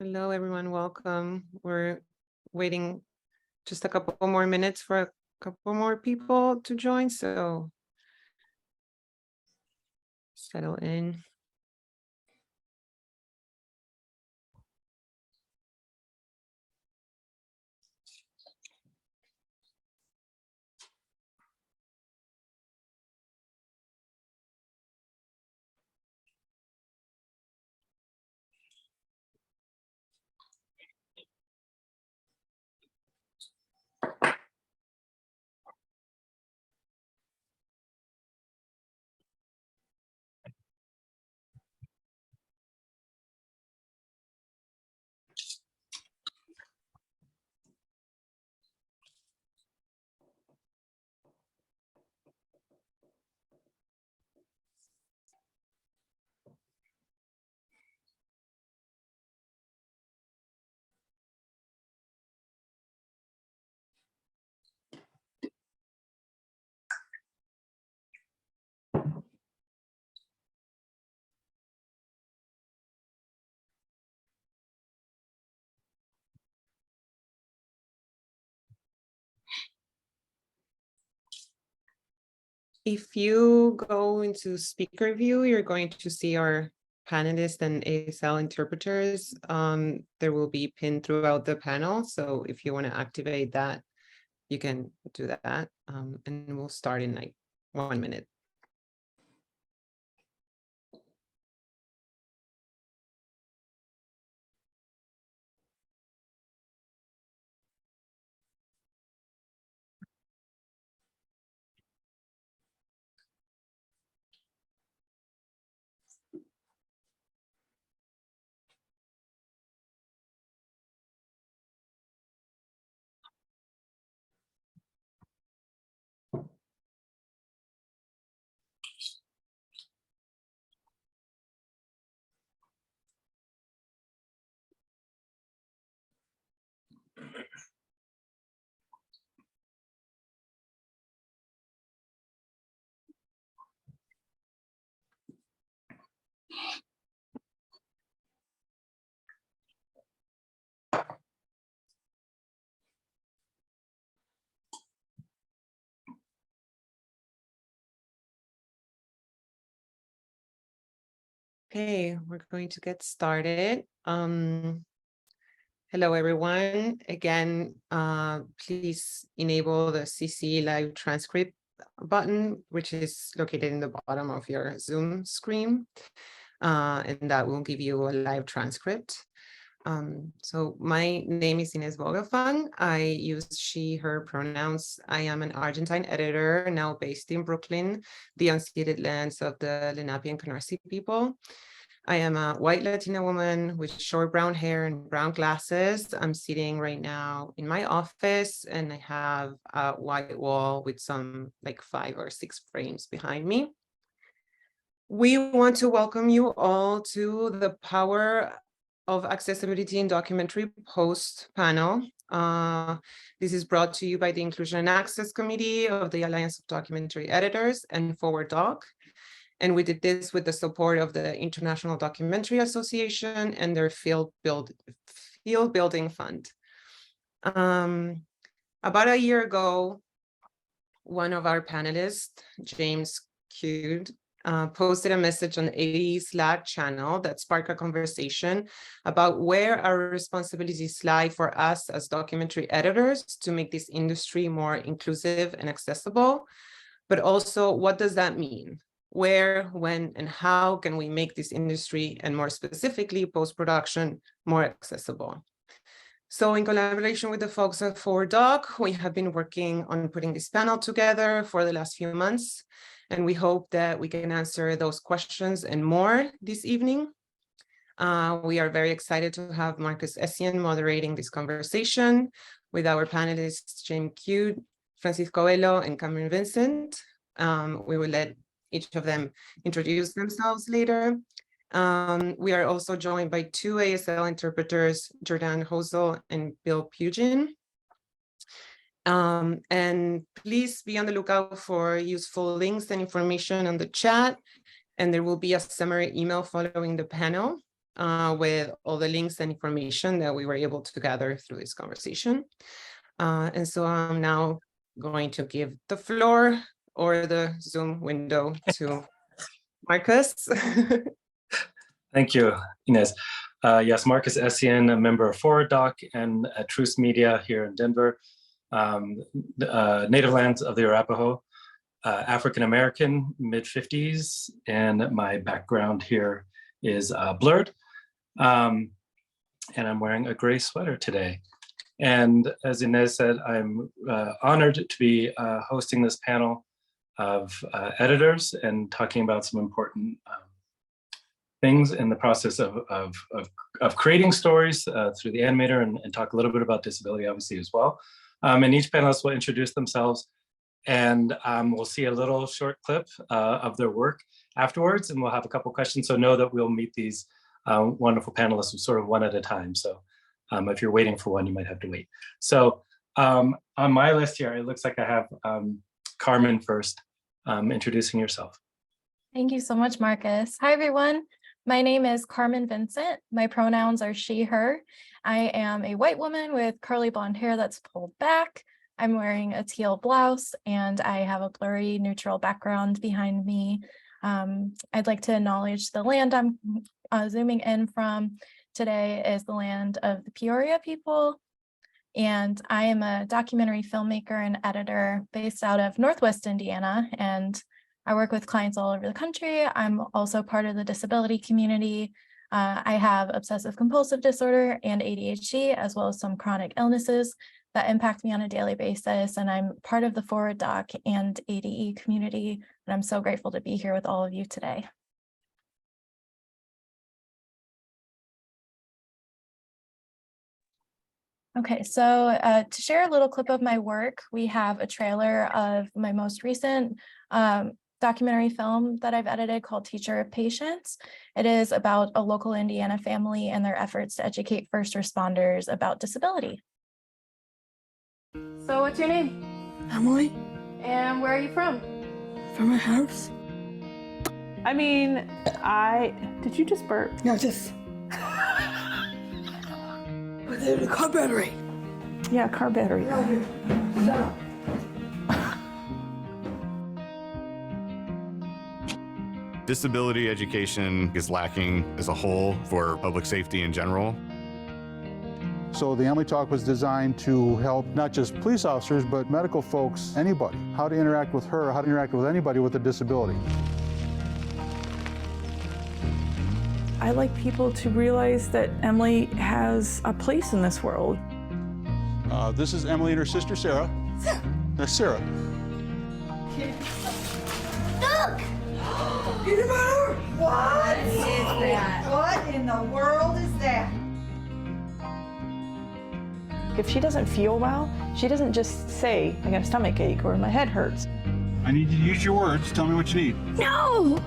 Hello, everyone. Welcome. We're waiting just a couple more minutes for a couple more people to join, so settle in. If you go into speaker view, you're going to see our panelists and ASL interpreters. There will be pinned throughout the panel. So if you want to activate that, you can do that. And we'll start in like 1 minute. Okay, we're going to get started. Hello, everyone. Again, please enable the CC live transcript button, which is located in the bottom of your Zoom screen. And that will give you a live transcript. So my name is Inés Bogafang. I use she, her pronouns. I am an Argentine editor now based in Brooklyn, the unceded lands of the Lenape and Canarsie people. I am a white Latina woman with short brown hair and brown glasses. I'm sitting right now in my office and I have a white wall with some like 5 or 6 frames behind me. We want to welcome you all to the Power of Accessibility in Documentary Post panel. This is brought to you by the Inclusion and Access Committee of the Alliance of Documentary Editors and Fwd-DOC. And we did this with the support of the International Documentary Association and their field building fund. About a year ago, one of our panelists, James Cude, posted a message on the ADE Slack channel that sparked a conversation about where our responsibilities lie for us as documentary editors to make this industry more inclusive and accessible, but also what does that mean? Where, when, and how can we make this industry, and more specifically post-production, more accessible? So in collaboration with the folks at Fwd-DOC, we have been working on putting this panel together for the last few months, and we hope that we can answer those questions and more this evening. We are very excited to have Markus Essien moderating this conversation with our panelists, James Cude, Francisco Bello, and Carmen Vincent. We will let each of them introduce themselves later. We are also joined by 2 ASL interpreters, Jordan Hosel and Bill Pugin. And please be on the lookout for useful links and information on the chat. And there will be a summary email following the panel. with all the links and information that we were able to gather through this conversation. And so I'm now going to give the floor or the Zoom window to Markus. Thank you, Inez. Yes, Markus Essien, a member of Fwd-DOC and at Truce Media here in Denver, native lands of the Arapaho, African-American, mid-50s, and my background here is blurred. And I'm wearing a gray sweater today. And as Inez said, I'm honored to be hosting this panel of editors and talking about some important things in the process of creating stories through the animator, and talk a little bit about disability, obviously, as well. And each panelist will introduce themselves, and we'll see a little short clip of their work afterwards, and we'll have a couple questions. So know that we'll meet these wonderful panelists sort of one at a time. So if you're waiting for one, you might have to wait. So on my list here, it looks like I have Carmen first, introducing yourself. Thank you so much, Markus. Hi, everyone. My name is Carmen Vincent. My pronouns are she, her. I am a white woman with curly blonde hair that's pulled back. I'm wearing a teal blouse, and I have a blurry neutral background behind me. I'd like to acknowledge the land I'm zooming in from today is the land of the Peoria people. And I am a documentary filmmaker and editor based out of Northwest Indiana, and I work with clients all over the country. I'm also part of the disability community. I have obsessive compulsive disorder and ADHD, as well as some chronic illnesses that impact me on a daily basis. And I'm part of the Fwd-DOC and ADE community. And I'm so grateful to be here with all of you today. Okay, so to share a little clip of my work, we have a trailer of my most recent documentary film that I've edited called Teacher of Patience. It is about a local Indiana family and their efforts to educate first responders about disability. So what's your name? Emily. And where are you from? From my house. I mean, did you just burp? No, just. With the car battery. Yeah, car battery. Shut up. Disability education is lacking as a whole for public safety in general. So the Emily Talk was designed to help not just police officers, but medical folks, anybody, how to interact with her, how to interact with anybody with a disability. I like people to realize that Emily has a place in this world. This is Emily and her sister, Sarah. That's Sarah. Look! Peanut butter? What is that? What in the world is that? If she doesn't feel well, she doesn't just say, I got a stomach ache or my head hurts. I need you to use your words. Tell me what you need. No!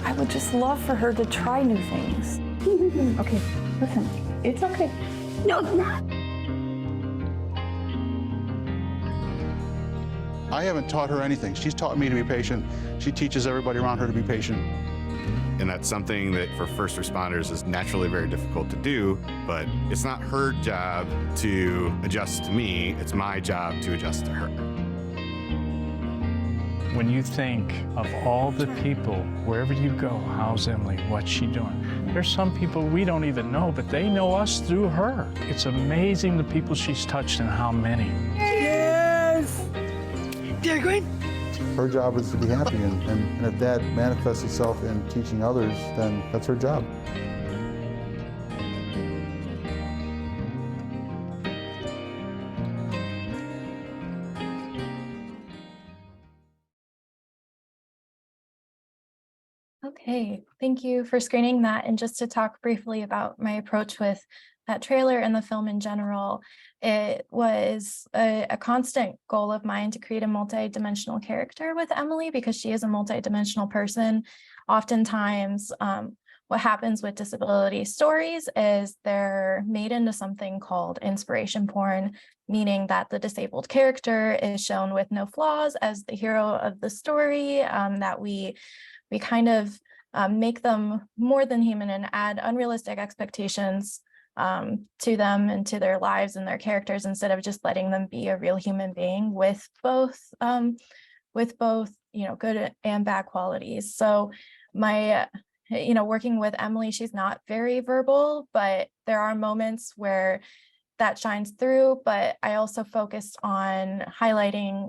I would just love for her to try new things. Okay, listen, it's okay. No, it's not. I haven't taught her anything. She's taught me to be patient. She teaches everybody around her to be patient. And that's something that for first responders is naturally very difficult to do, but it's not her job to adjust to me, it's my job to adjust to her. When you think of all the people, wherever you go, how's Emily, what's she doing? There's some people we don't even know, but they know us through her. It's amazing the people she's touched and how many. Yes! Dairy Queen? Her job is to be happy, and if that manifests itself in teaching others, then that's her job. Okay, thank you for screening that. And just to talk briefly about my approach with that trailer and the film in general, it was a constant goal of mine to create a multi-dimensional character with Emily because she is a multi-dimensional person. Oftentimes, what happens with disability stories is they're made into something called inspiration porn, meaning that the disabled character is shown with no flaws as the hero of the story, that we kind of make them more than human and add unrealistic expectations to them and to their lives and their characters, instead of just letting them be a real human being with both good and bad qualities. So working with Emily, she's not very verbal, but there are moments where that shines through. But I also focused on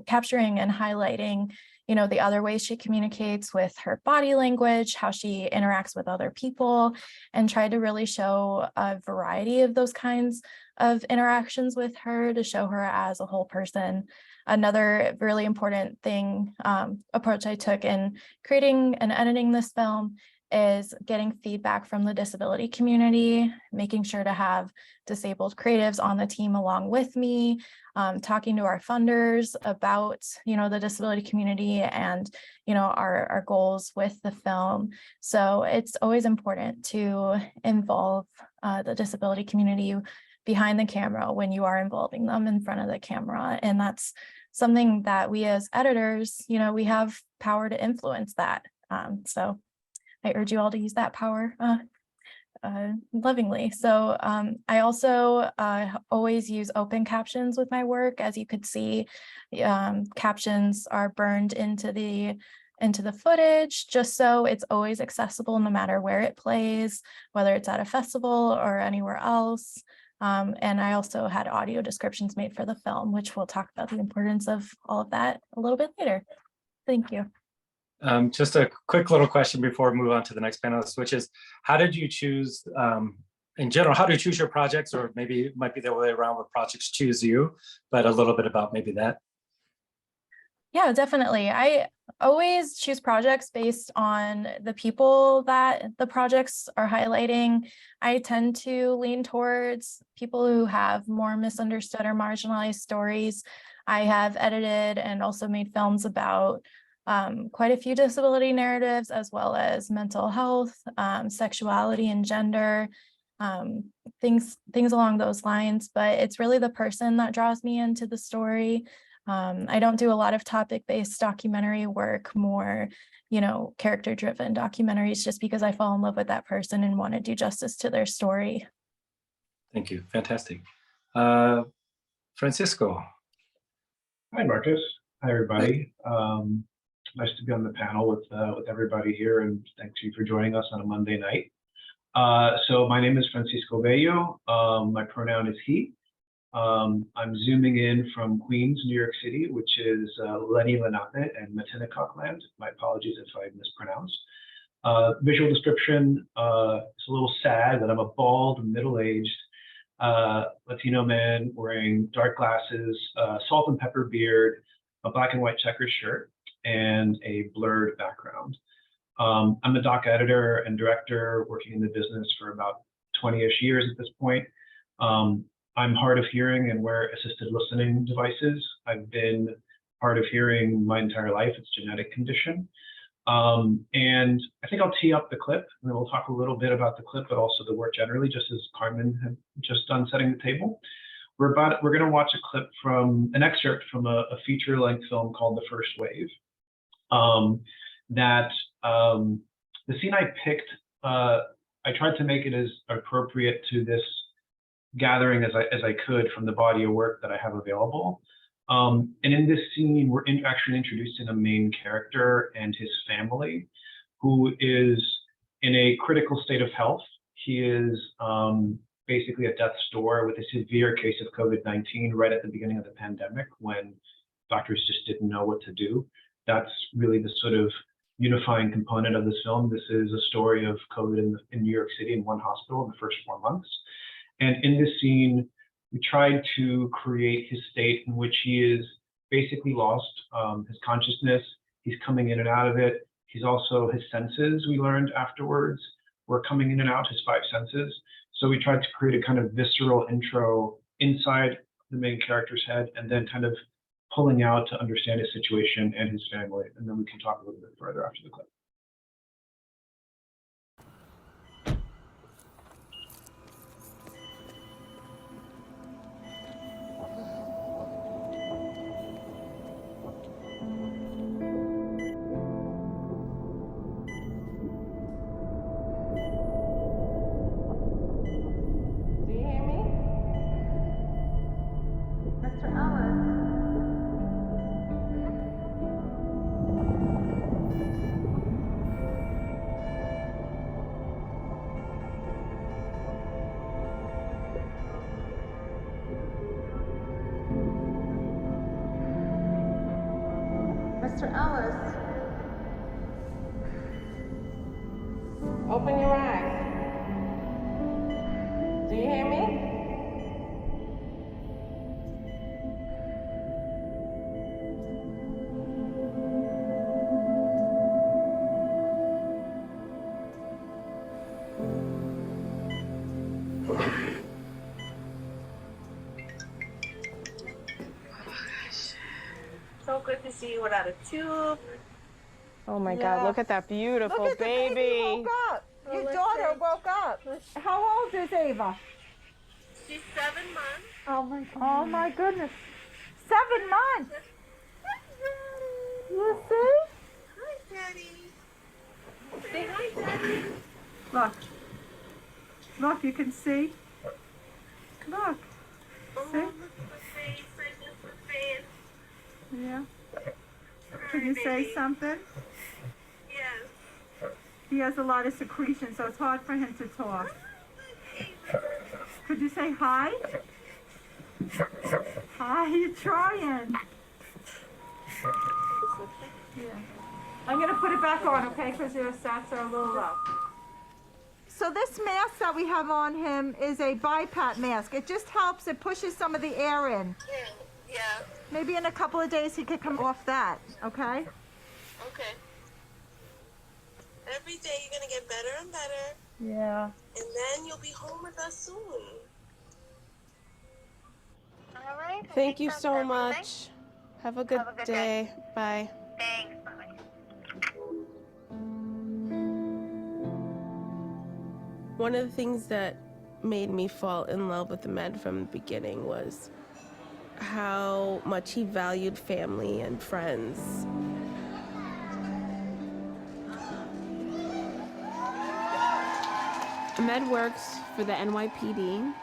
capturing and highlighting, the other ways she communicates with her body language, how she interacts with other people, and tried to really show a variety of those kinds of interactions with her to show her as a whole person. Another really important approach I took in creating and editing this film is getting feedback from the disability community, making sure to have disabled creatives on the team along with me, talking to our funders about, the disability community and, our goals with the film. So it's always important to involve the disability community behind the camera when you are involving them in front of the camera. And that's something that we as editors, we have power to influence that. So I urge you all to use that power lovingly. So I also always use open captions with my work. As you could see, captions are burned into the footage, just so it's always accessible no matter where it plays, whether it's at a festival or anywhere else. And I also had audio descriptions made for the film, which we'll talk about the importance of all of that a little bit later. Thank you. Just a quick little question before we move on to the next panelist, which is, how did you choose, in general, how do you choose your projects? Or maybe it might be the other way around where projects choose you, but a little bit about maybe that. Yeah, definitely. I always choose projects based on the people that the projects are highlighting. I tend to lean towards people who have more misunderstood or marginalized stories. I have edited and also made films about quite a few disability narratives, as well as mental health, sexuality and gender, things along those lines. But it's really the person that draws me into the story. I don't do a lot of topic-based documentary work, more, character-driven documentaries, just because I fall in love with that person and want to do justice to their story. Thank you. Fantastic. Francisco. Hi, Marcus. Hi, everybody. Nice to be on the panel with everybody here, and thank you for joining us on a Monday night. So my name is Francisco Bello. My pronoun is he. I'm zooming in from Queens, New York City, which is Lenni Lenape and Matinecock land. My apologies if I mispronounce. Visual description, it's a little sad that I'm a bald, middle-aged Latino man wearing dark glasses, salt and pepper beard, a black and white checkered shirt, and a blurred background. I'm a doc editor and director working in the business for about 20-ish years at this point. I'm hard of hearing and wear assisted listening devices. I've been hard of hearing my entire life. It's a genetic condition. And I think I'll tee up the clip, and then we'll talk a little bit about the clip, but also the work generally, just as Carmen had just done setting the table. We're going to watch a clip from an excerpt from a feature-length film called The First Wave. The scene I picked, I tried to make it as appropriate to this gathering as I could from the body of work that I have available. And in this scene, we're actually introducing a main character and his family, who is in a critical state of health. He is basically at death's door with a severe case of COVID-19 right at the beginning of the pandemic, when doctors just didn't know what to do. That's really the sort of unifying component of this film. This is a story of COVID in New York City in one hospital in the first 4 months. And in this scene, we tried to create his state in which he is basically lost his consciousness. He's coming in and out of it. He's also, his senses, we learned afterwards, were coming in and out, his 5 senses. So we tried to create a kind of visceral intro inside the main character's head, and then kind of pulling out to understand his situation and his family. And then we can talk a little bit further after the clip. Mr. Ellis. Open your eyes. Do you hear me? So good to see you without a tube. Oh my God, look at that beautiful Look at baby. the baby woke up. Your daughter woke up. How old is Ava? She's 7 months. Oh my goodness. 7 months. You see? Hi, Daddy. Say hi, Daddy. Look. Look, you can see. Look. Oh, See? look at the face. I miss the face. Yeah. Hi, Can you say baby. something? Yes. He has a lot of secretion, so it's hard for him to talk. Could you say hi? Hi, you're trying. Yeah. I'm going to put it back on, okay, because your stats are a little low. So this mask that we have on him is a BiPAP mask. It just helps, it pushes some of the air in. Yeah. Maybe in a couple of days he could come off that, okay? Okay. Every day you're gonna get better and better, Yeah. and then you'll be home with us soon. All right. Thank you so much. Have a good day. Bye. Thanks. One of the things that made me fall in love with Ahmed from the beginning was how much he valued family and friends. Ahmed works for the NYPD,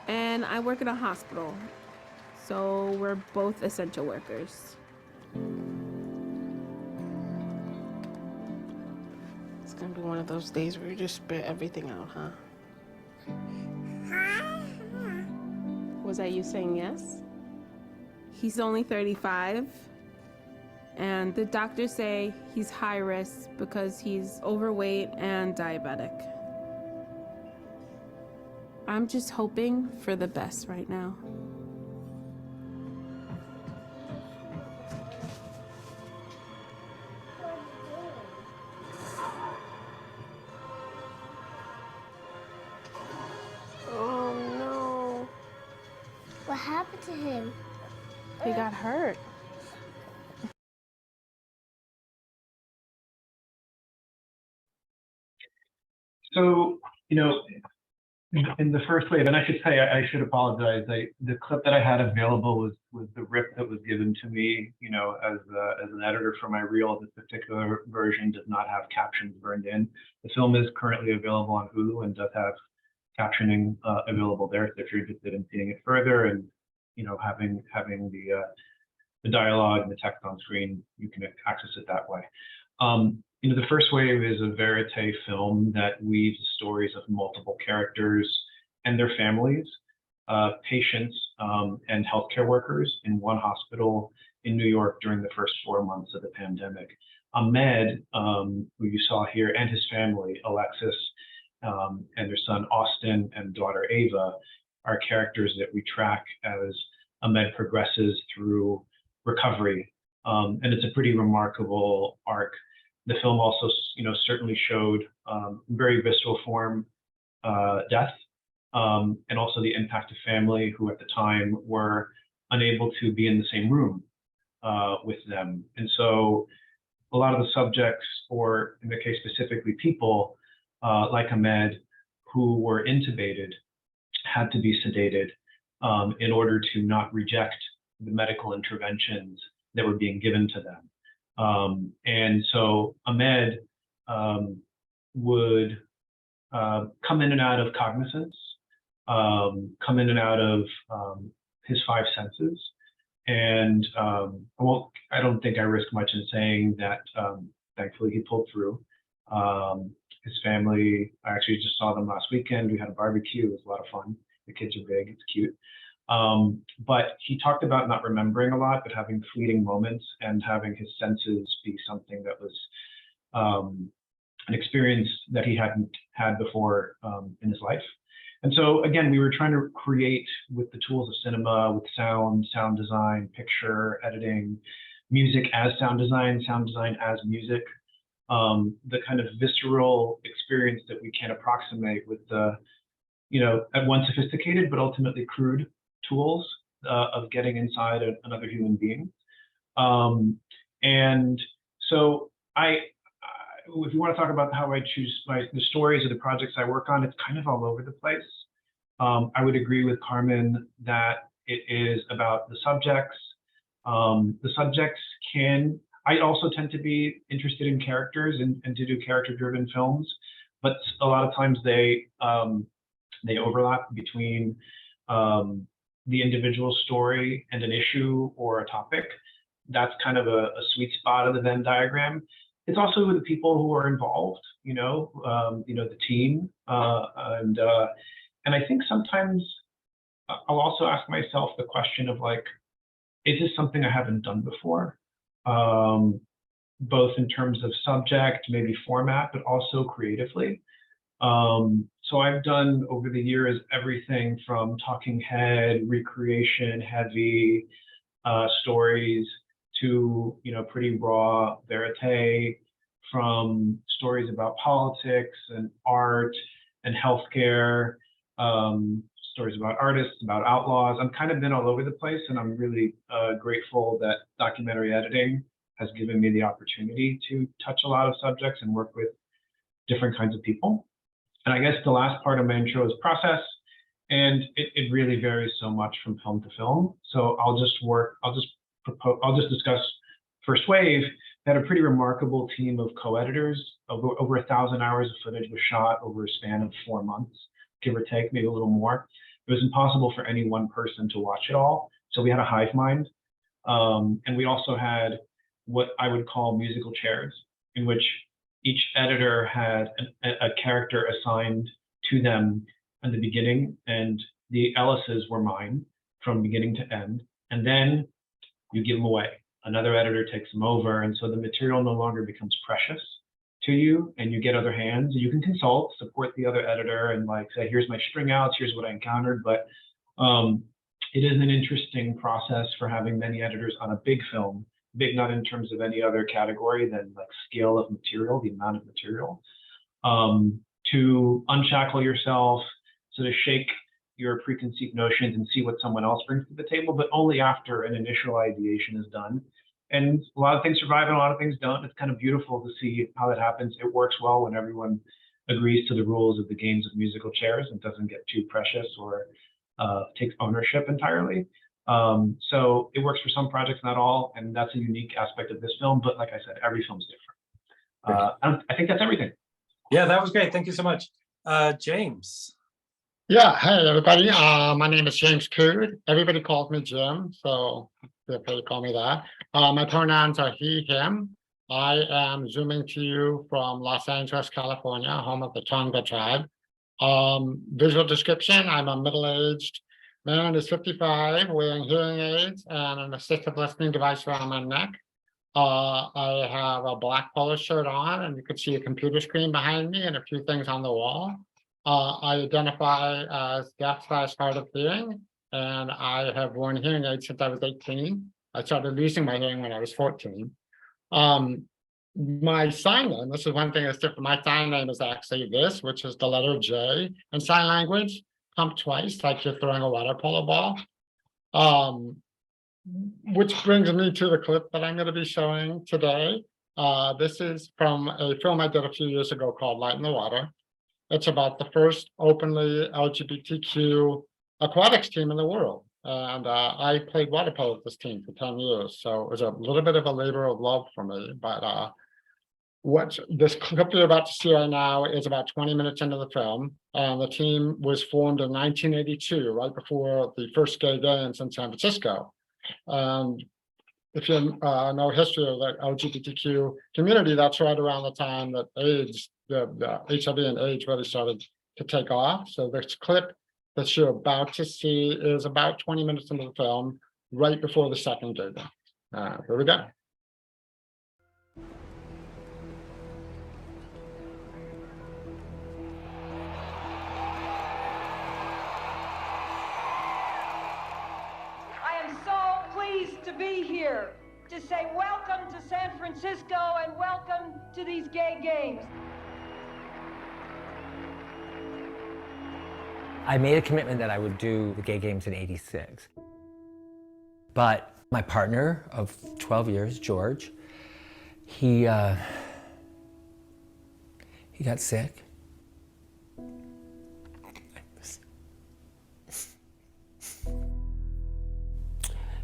and I work at a hospital, so we're both essential workers. It's gonna be one of those days where you just spit everything out, huh? Was that you saying yes? He's only 35, and the doctors say he's high risk because he's overweight and diabetic. I'm just hoping for the best right now. Oh no. What happened to him? He got hurt. So, you know, in the first wave, and I should say, I should apologize. The clip that I had available was the rip that was given to me, you know, as an editor for my reel. This particular version does not have captions burned in. The film is currently available on Hulu and does have captioning available there. So if you're interested in seeing it further and, you know, having the dialogue and the text on screen, you can access it that way. You know, the first wave is a verite film that weaves stories of multiple characters and their families, patients, and healthcare workers in one hospital in New York during the first 4 months of the pandemic. Ahmed, who you saw here, and his family, Alexis, and their son Austin and daughter Ava, are characters that we track as Ahmed progresses through recovery. And it's a pretty remarkable arc. The film also, you know, certainly showed very visceral form death, and also the impact of family who at the time were unable to be in the same room with them. And so a lot of the subjects, or in the case specifically people like Ahmed, who were intubated, had to be sedated in order to not reject the medical interventions that were being given to them. And so Ahmed would come in and out of cognizance, come in and out of his 5 senses. And I don't think I risk much in saying that thankfully he pulled through. His family, I actually just saw them last weekend. We had a barbecue. It was a lot of fun. The kids are big. It's cute. But he talked about not remembering a lot, but having fleeting moments and having his senses be something that was an experience that he hadn't had before in his life. And so again, we were trying to create with the tools of cinema, with sound, sound design, picture editing, music as sound design as music, the kind of visceral experience that we can approximate with the, at once sophisticated, but ultimately crude tools of getting inside another human being. And so if you want to talk about how I choose the stories or the projects I work on, it's kind of all over the place. I would agree with Carmen that it is about the subjects. The subjects I also tend to be interested in characters and to do character-driven films, but a lot of times they overlap between the individual story and an issue or a topic. That's kind of a sweet spot of the Venn diagram. It's also with the people who are involved, the team, and I think sometimes I'll also ask myself the question of like, is this something I haven't done before? Both in terms of subject, maybe format, but also creatively. So I've done over the years everything from talking head, recreation, heavy stories to pretty raw verite, from stories about politics and art and healthcare, stories about artists, about outlaws. I've kind of been all over the place, and I'm really grateful that documentary editing has given me the opportunity to touch a lot of subjects and work with different kinds of people. And I guess the last part of my intro is process, and it really varies so much from film to film. So I'll just discuss First Wave. Had a pretty remarkable team of co-editors. Over 1,000 hours of footage was shot over a span of 4 months, give or take, maybe a little more. It was impossible for any one person to watch it all. So we had a hive mind. And we also had what I would call musical chairs, in which each editor had a character assigned to them in the beginning, and the Ellises were mine from beginning to end. And then you give them away. Another editor takes them over, and so the material no longer becomes precious to you, and you get other hands. You can consult, support the other editor, and like say, here's my string outs, here's what I encountered. But it is an interesting process for having many editors on a big film, big not in terms of any other category than like scale of material, the amount of material, to unshackle yourself, sort of shake your preconceived notions and see what someone else brings to the table, but only after an initial ideation is done. And a lot of things survive and a lot of things don't. It's kind of beautiful to see how that happens. It works well when everyone agrees to the rules of the games of musical chairs and doesn't get too precious or takes ownership entirely. So it works for some projects, not all, and that's a unique aspect of this film. But like I said, every film's different. I think that's everything. Yeah, that was great. Thank you so much. James. Yeah, hey everybody. My name is James Cude. Everybody calls me Jim, so feel free to call me that. My pronouns are he, him. I am zooming to you from Los Angeles, California, home of the Tonga tribe. Visual description, I'm a middle-aged man who's 55, wearing hearing aids and an assistive listening device around my neck. I have a black polo shirt on, and you can see a computer screen behind me and a few things on the wall. I identify as deaf/hard of hearing, and I have worn hearing aids since I was 18. I started losing my hearing when I was 14. My sign name, this is one thing that's different. My sign name is actually this, which is the letter J in sign language, pumped twice, like you're throwing a water polo ball. Which brings me to the clip that I'm going to be showing today. This is from a film I did a few years ago called Light in the Water. It's about the first openly LGBTQ aquatics team in the world. And I played water polo with this team for 10 years. So it was a little bit of a labor of love for me. But what this clip you're about to see right now is about 20 minutes into the film. And the team was formed in 1982, right before the first gay games in San Francisco. And if you know history of the LGBTQ community, that's right around the time that AIDS, the HIV and AIDS really started to take off. So this clip that you're about to see is about 20 minutes into the film, right before the second gig. Here we go. I am so pleased to be here to say welcome to San Francisco and welcome to these gay games. I made a commitment that I would do the gay games in '86. But my partner of 12 years, George, he got sick.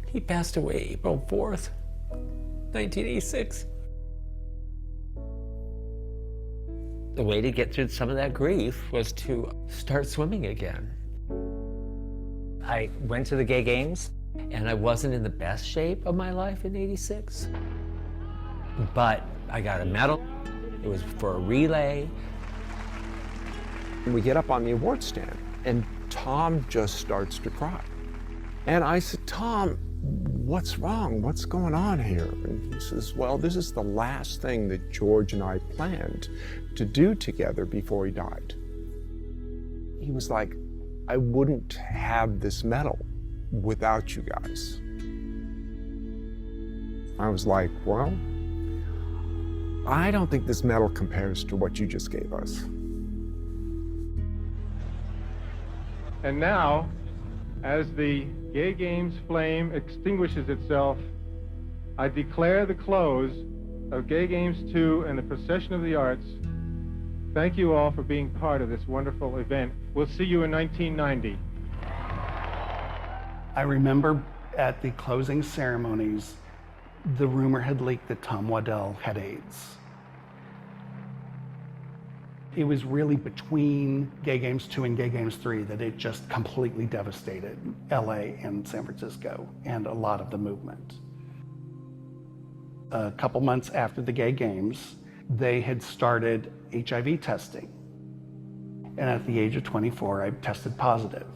He passed away April 4th, 1986. The way to get through some of that grief was to start swimming again. I went to the gay games and I wasn't in the best shape of my life in '86, but I got a medal. It was for a relay. We get up on the award stand and Tom just starts to cry. And I said, Tom, what's wrong? What's going on here? And he says, well, this is the last thing that George and I planned to do together before he died. He was like, I wouldn't have this medal without you guys. I was like, well, I don't think this medal compares to what you just gave us. And now, as the Gay Games flame extinguishes itself, I declare the close of Gay Games 2 and the Procession of the Arts. Thank you all for being part of this wonderful event. We'll see you in 1990. I remember at the closing ceremonies, the rumor had leaked that Tom Waddell had AIDS. It was really between Gay Games 2 and Gay Games 3 that it just completely devastated LA and San Francisco and a lot of the movement. A couple months after the Gay Games, they had started HIV testing. And at the age of 24, I tested positive.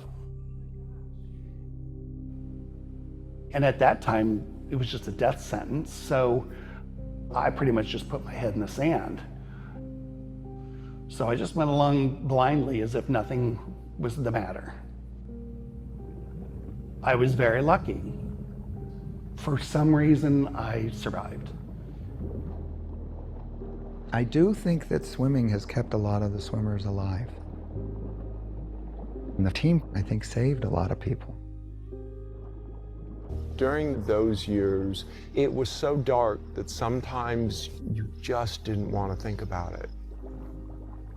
And at that time, it was just a death sentence, so I pretty much just put my head in the sand. So I just went along blindly as if nothing was the matter. I was very lucky. For some reason, I survived. I do think that swimming has kept a lot of the swimmers alive. And the team, I think, saved a lot of people. During those years, it was so dark that sometimes you just didn't want to think about it.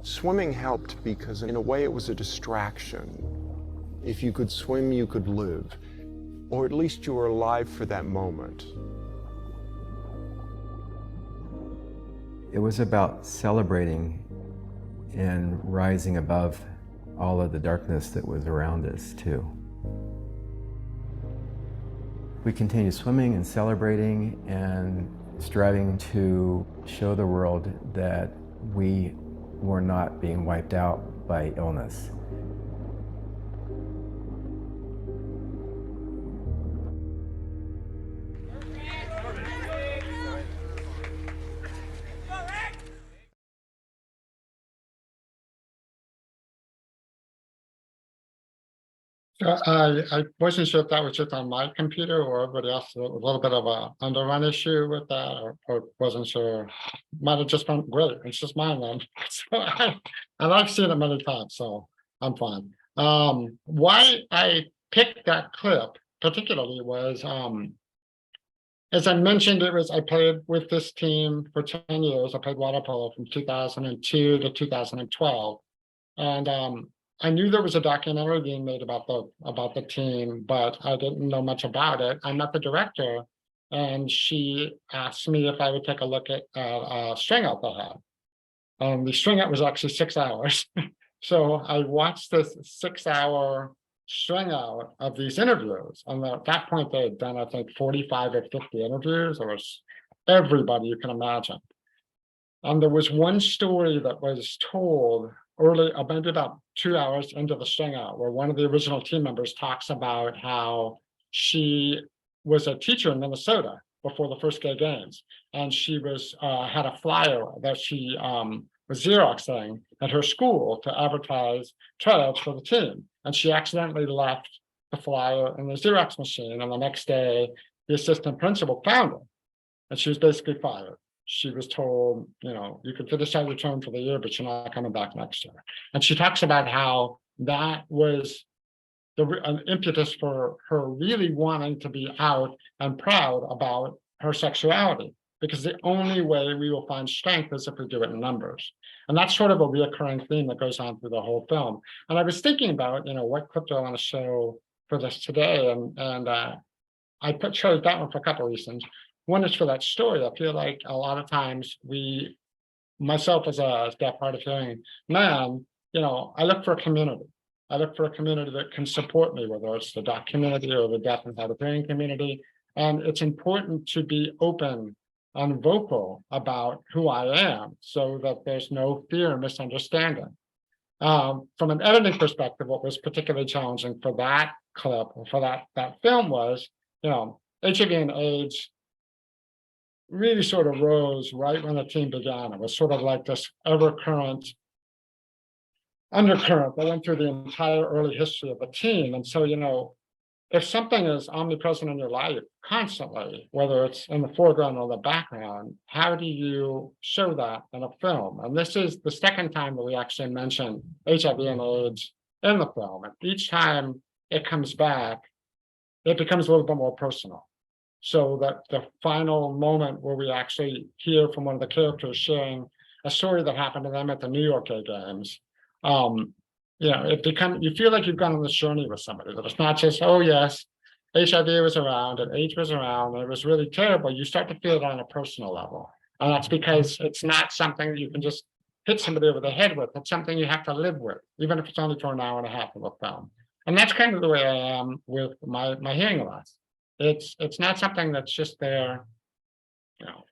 Swimming helped because in a way it was a distraction. If you could swim, you could live, or at least you were alive for that moment. It was about celebrating and rising above all of the darkness that was around us too. We continued swimming and celebrating and striving to show the world that we were not being wiped out by illness. I wasn't sure if that was just on my computer or everybody else. A little bit of a underrun issue with that, or wasn't sure. Might have just been great. It's just mine then. So and I've seen it many times, so I'm fine. Why I picked that clip particularly was, as I mentioned, I played with this team for 10 years. I played water polo from 2002 to 2012, and I knew there was a documentary being made about the team, but I didn't know much about it. I met the director, and she asked me if I would take a look at a string out they had. The string out was actually 6 hours. So I watched this 6-hour string out of these interviews. And at that point, they had done, I think, 45 or 50 interviews. There was everybody you can imagine. And there was one story that was told early, maybe about 2 hours into the stringer, where one of the original team members talks about how she was a teacher in Minnesota before the first gay games, and she was had a flyer that she was Xeroxing at her school to advertise tryouts for the team, and she accidentally left the flyer in the Xerox machine, and the next day the assistant principal found it, and she was basically fired. She was told, you know, you can finish out your term for the year, but you're not coming back next year. And she talks about how that was an impetus for her really wanting to be out and proud about her sexuality, because the only way we will find strength is if we do it in numbers. And that's sort of a reoccurring theme that goes on through the whole film. And I was thinking about, you know, what clip do I want to show for this today? And I chose that one for a couple of reasons. One is for that story. I feel like a lot of times myself as a deaf hard of hearing man, you know, I look for a community. I look for a community that can support me, whether it's the DOC community or the deaf and hard of hearing community. And it's important to be open and vocal about who I am so that there's no fear or misunderstanding. From an editing perspective, what was particularly challenging for that clip or for that film was, you know, HIV and AIDS really sort of rose right when the team began. It was sort of like this ever-current undercurrent that went through the entire early history of the team. And so, you know, if something is omnipresent in your life constantly, whether it's in the foreground or the background, how do you show that in a film? And this is the second time that we actually mention HIV and AIDS in the film. And each time it comes back, it becomes a little bit more personal. So that the final moment where we actually hear from one of the characters sharing a story that happened to them at the New York Gay Games, you know, you feel like you've gone on this journey with somebody, that it's not just, oh yes, HIV was around and AIDS was around and it was really terrible. You start to feel it on a personal level. And that's because it's not something that you can just hit somebody over the head with. It's something you have to live with, even if it's only for an hour and a half of a film. And that's kind of the way I am with my hearing loss. It's not something that's just there, you know.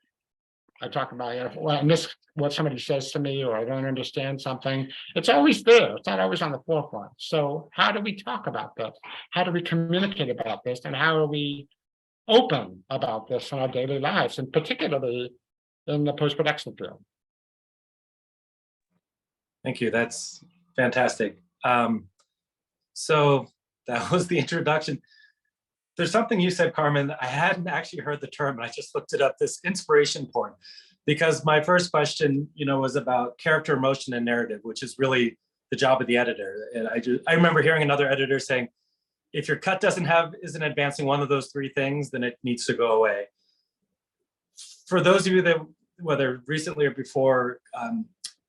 I talk about, you know, well, I miss what somebody says to me, or I don't understand something. It's always there. It's not always on the forefront. So how do we talk about this? How do we communicate about this? And how are we open about this in our daily lives, and particularly in the post-production field? Thank you. That's fantastic. So that was the introduction. There's something you said, Carmen, I hadn't actually heard the term, and I just looked it up, this inspiration porn, because my first question, you know, was about character, emotion, and narrative, which is really the job of the editor. And I remember hearing another editor saying, if your cut isn't advancing one of those three things, then it needs to go away. For those of you that, whether recently or before,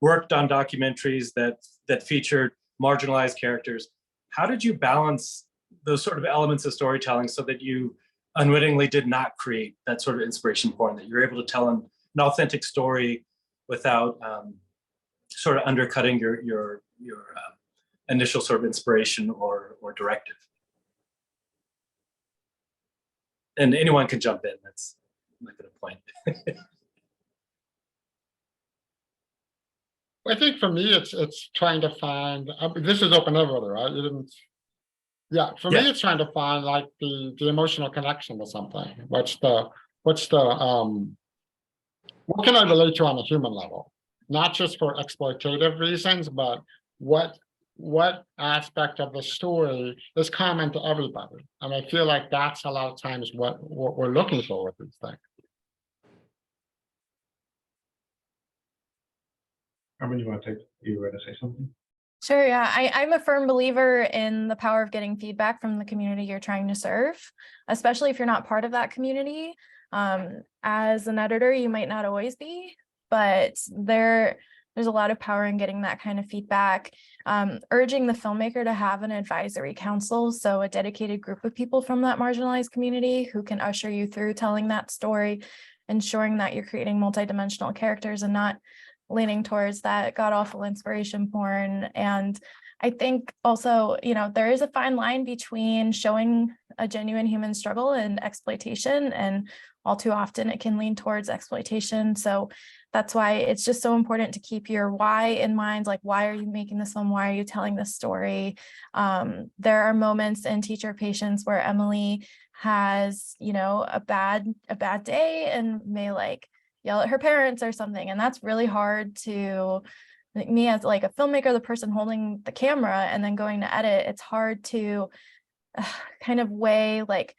worked on documentaries that featured marginalized characters, how did you balance those sort of elements of storytelling so that you unwittingly did not create that sort of inspiration porn, that you're able to tell an authentic story without sort of undercutting your initial sort of inspiration or directive? And anyone can jump in, that's not gonna point. I think for me, it's trying to find, this is open everybody, right? You didn't. Yeah, for me, it's trying to find like the emotional connection to something. What can I relate to on a human level? Not just for exploitative reasons, but what aspect of the story is common to everybody? And I feel like that's a lot of times what we're looking for with these things. Carmen, you were to say something? Sure, yeah. I'm a firm believer in the power of getting feedback from the community you're trying to serve, especially if you're not part of that community. As an editor, you might not always be, but there's a lot of power in getting that kind of feedback. Urging the filmmaker to have an advisory council, so a dedicated group of people from that marginalized community who can usher you through telling that story, ensuring that you're creating multidimensional characters and not leaning towards that god-awful inspiration porn. And I think also, you know, there is a fine line between showing a genuine human struggle and exploitation, and all too often it can lean towards exploitation. So That's why it's just so important to keep your why in mind. Like, why are you making this film? Why are you telling this story? There are moments in Teacher Patience where Emily has, you know, a bad day and may like yell at her parents or something. And that's really hard to me as like a filmmaker, the person holding the camera and then going to edit. It's hard to kind of weigh, like,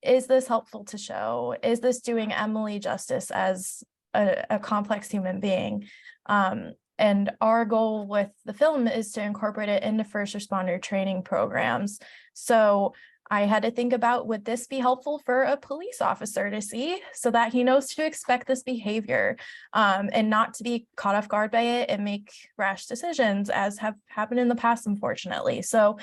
is this helpful to show? Is this doing Emily justice as a complex human being? And our goal with the film is to incorporate it into first responder training programs. So I had to think about, would this be helpful for a police officer to see so that he knows to expect this behavior and not to be caught off guard by it and make rash decisions, as have happened in the past, unfortunately. So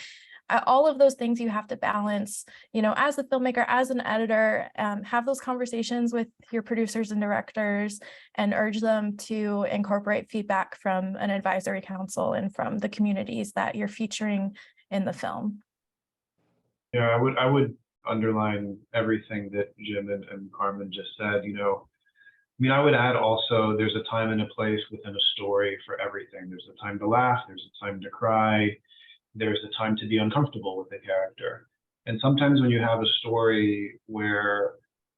all of those things you have to balance, you know, as a filmmaker, as an editor, have those conversations with your producers and directors and urge them to incorporate feedback from an advisory council and from the communities that you're featuring in the film. Yeah, I would underline everything that Jim and Carmen just said. You know, I mean, I would add also, there's a time and a place within a story for everything. There's a time to laugh, there's a time to cry, there's a time to be uncomfortable with the character. And sometimes when you have a story where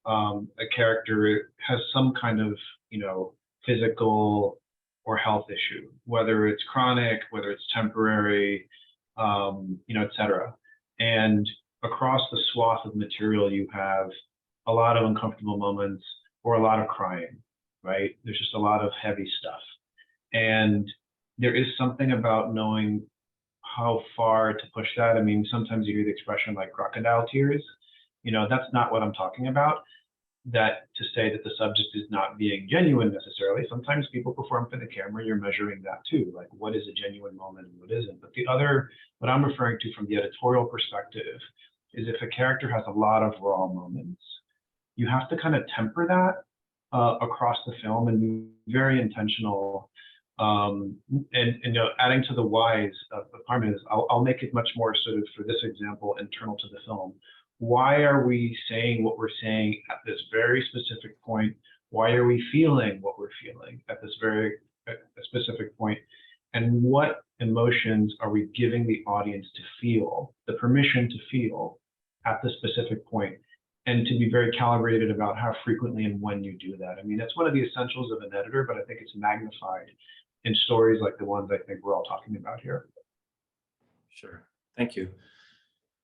a character has some kind of, you know, physical or health issue, whether it's chronic, whether it's temporary, you know, et cetera. And across the swath of material, you have a lot of uncomfortable moments or a lot of crying, right? There's just a lot of heavy stuff. And there is something about knowing how far to push that. I mean, sometimes you hear the expression like crocodile tears. You know, that's not what I'm talking about. That to say that the subject is not being genuine necessarily. Sometimes people perform for the camera, you're measuring that too. Like, what is a genuine moment and what isn't? But the other, what I'm referring to from the editorial perspective, is if a character has a lot of raw moments, you have to kind of temper that across the film and be very intentional. And you know, adding to the whys of Carmen is, I'll make it much more sort of, for this example, internal to the film. Why are we saying what we're saying at this very specific point? Why are we feeling what we're feeling at this very specific point? And what emotions are we giving the audience to feel, the permission to feel at the specific point? And to be very calibrated about how frequently and when you do that. I mean, that's one of the essentials of an editor, but I think it's magnified in stories like the ones I think we're all talking about here. Sure, thank you.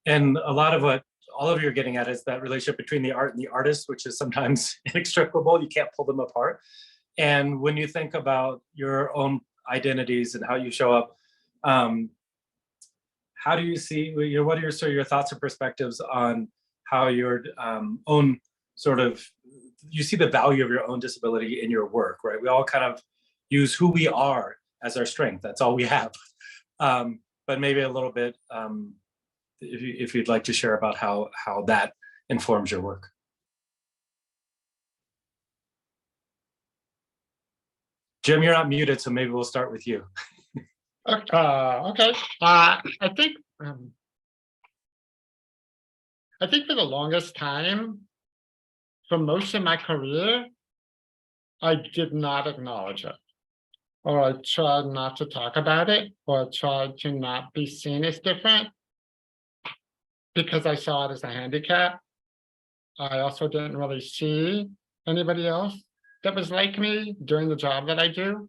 And a lot of what all of you are getting at is that relationship between the art and the artist, which is sometimes inextricable. You can't pull them apart. And when you think about your own identities and how you show up, how do you see, what are your thoughts or perspectives on how your own sort of, you see the value of your own disability in your work, right? We all kind of use who we are as our strength. That's all we have. But maybe a little bit, if you'd like to share about how that informs your work. Jim, you're not muted, so maybe we'll start with you. Okay. I think for the longest time, for most of my career, I did not acknowledge it, or I tried not to talk about it, or I tried to not be seen as different because I saw it as a handicap. I also didn't really see anybody else that was like me doing the job that I do.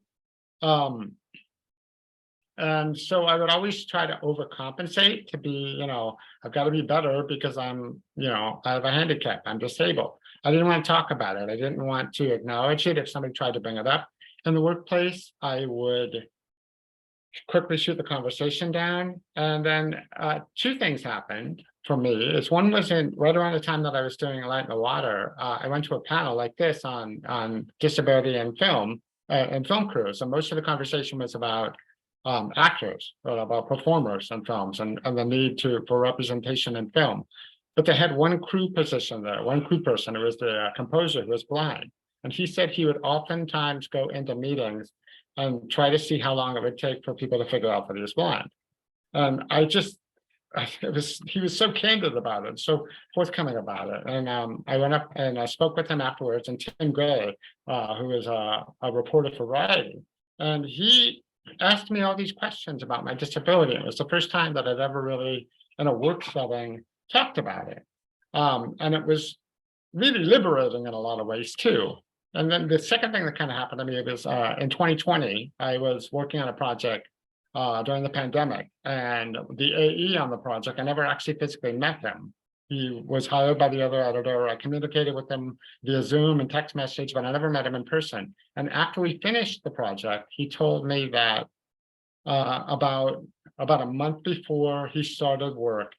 And so I would always try to overcompensate to be, you know, I've got to be better because I'm, you know, I have a handicap, I'm disabled. I didn't want to talk about it. I didn't want to acknowledge it. If somebody tried to bring it up in the workplace, I would quickly shoot the conversation down. And then two things happened for me. Is one was right around the time that I was doing Light in the Water, I went to a panel like this on disability and film crews. And most of the conversation was about actors, about performers in films and the need for representation in film. But they had one crew position there, one crew person. It was the composer who was blind. And he said he would oftentimes go into meetings and try to see how long it would take for people to figure out that he was blind. And I just he was so candid about it, so forthcoming about it. And I went up and I spoke with him afterwards, and Tim Gray, who is a reporter for Variety, and he asked me all these questions about my disability. It was the first time that I'd ever really, in a work setting, talked about it. And it was really liberating in a lot of ways too. And then the second thing that kind of happened to me was in 2020, I was working on a project during the pandemic, and the AE on the project, I never actually physically met him. He was hired by the other editor. I communicated with him via Zoom and text message, but I never met him in person. And after we finished the project, he told me that about a month before he started work,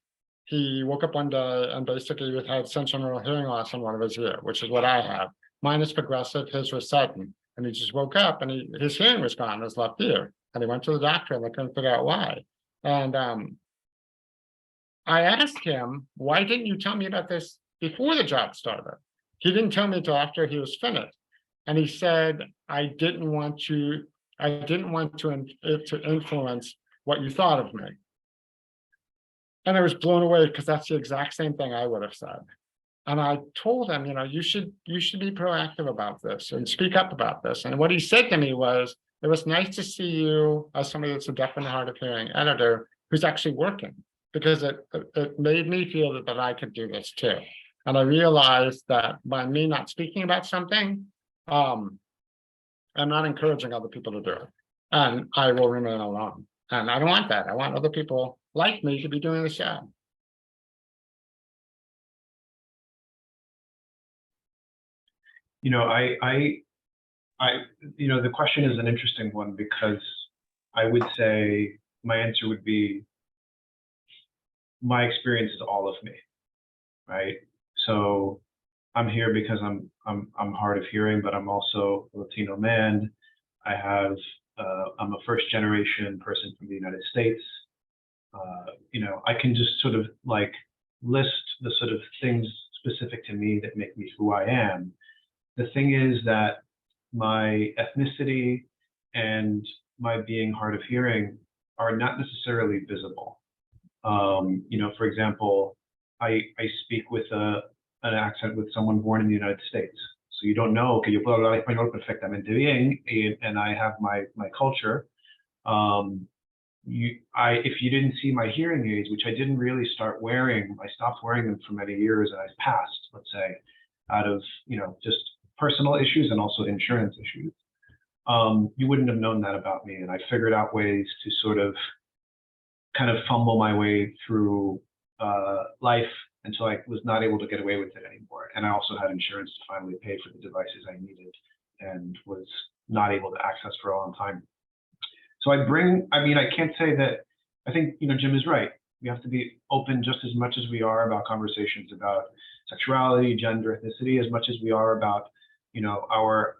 he woke up one day and basically had sensorineural hearing loss in one of his ears, which is what I have. Mine is progressive, his was sudden. And he just woke up and his hearing was gone in his left ear. And he went to the doctor and they couldn't figure out why. And I asked him, why didn't you tell me about this before the job started? He didn't tell me until after he was finished. And he said, I didn't want to influence what you thought of me. And I was blown away because that's the exact same thing I would have said. And I told him, you should be proactive about this and speak up about this. And what he said to me was, it was nice to see you as somebody that's a deaf and hard of hearing editor who's actually working, because it made me feel that I could do this too. And I realized that by me not speaking about something, I'm not encouraging other people to do it. And I will remain alone. And I don't want that. I want other people like me to be doing this job. The question is an interesting one, because I would say my answer would be, my experience is all of me, right? So I'm here because I'm hard of hearing, but I'm also a Latino man. I'm a first generation person from the United States. I can just sort of like list the sort of things specific to me that make me who I am. The thing is that my ethnicity and my being hard of hearing are not necessarily visible. For example, I speak with an accent with someone born in the United States. So you don't know, que yo puedo hablar español perfectamente bien, and I have my culture. If you didn't see my hearing aids, which I didn't really start wearing, I stopped wearing them for many years, and I passed, let's say, out of just personal issues and also insurance issues. You wouldn't have known that about me, and I figured out ways to sort of kind of fumble my way through life until I was not able to get away with it anymore. And I also had insurance to finally pay for the devices I needed and was not able to access for a long time. So I can't say that, I think, Jim is right. We have to be open just as much as we are about conversations about sexuality, gender, ethnicity, as much as we are about, our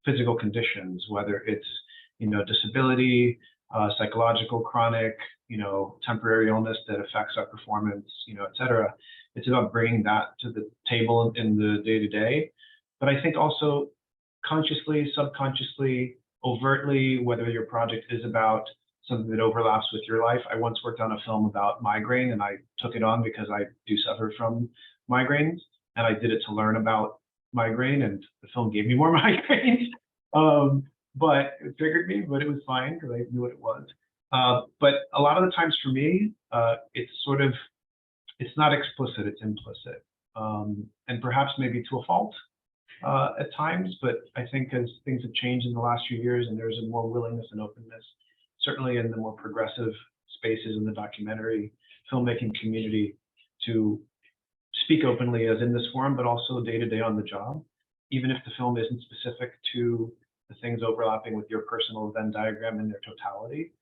physical conditions, whether it's, disability, psychological, chronic, temporary illness that affects our performance, et cetera. It's about bringing that to the table in the day-to-day. But I think also consciously, subconsciously, overtly, whether your project is about something that overlaps with your life. I once worked on a film about migraine, and I took it on because I do suffer from migraines, and I did it to learn about migraine, and the film gave me more migraines. But it triggered me, but it was fine because I knew what it was. But a lot of the times for me, it's not explicit, it's implicit. And perhaps maybe to a fault at times, but I think as things have changed in the last few years and there's a more willingness and openness, certainly in the more progressive spaces in the documentary filmmaking community, to speak openly as in this forum, but also day to day on the job, even if the film isn't specific to the things overlapping with your personal Venn diagram in their totality.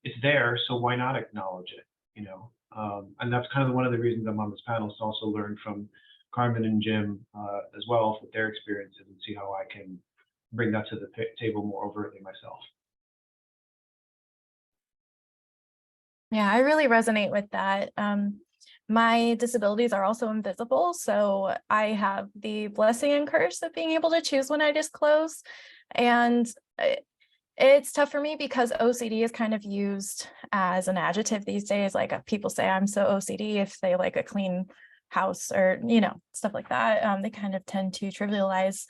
It's there, so why not acknowledge it, And that's kind of one of the reasons I'm on this panel, is to also learn from Carmen and Jim as well with their experiences and see how I can bring that to the table more overtly myself. Yeah, I really resonate with that. My disabilities are also invisible, so I have the blessing and curse of being able to choose when I disclose. And It's tough for me because OCD is kind of used as an adjective these days. Like people say I'm so OCD if they like a clean house or, you know, stuff like that. They kind of tend to trivialize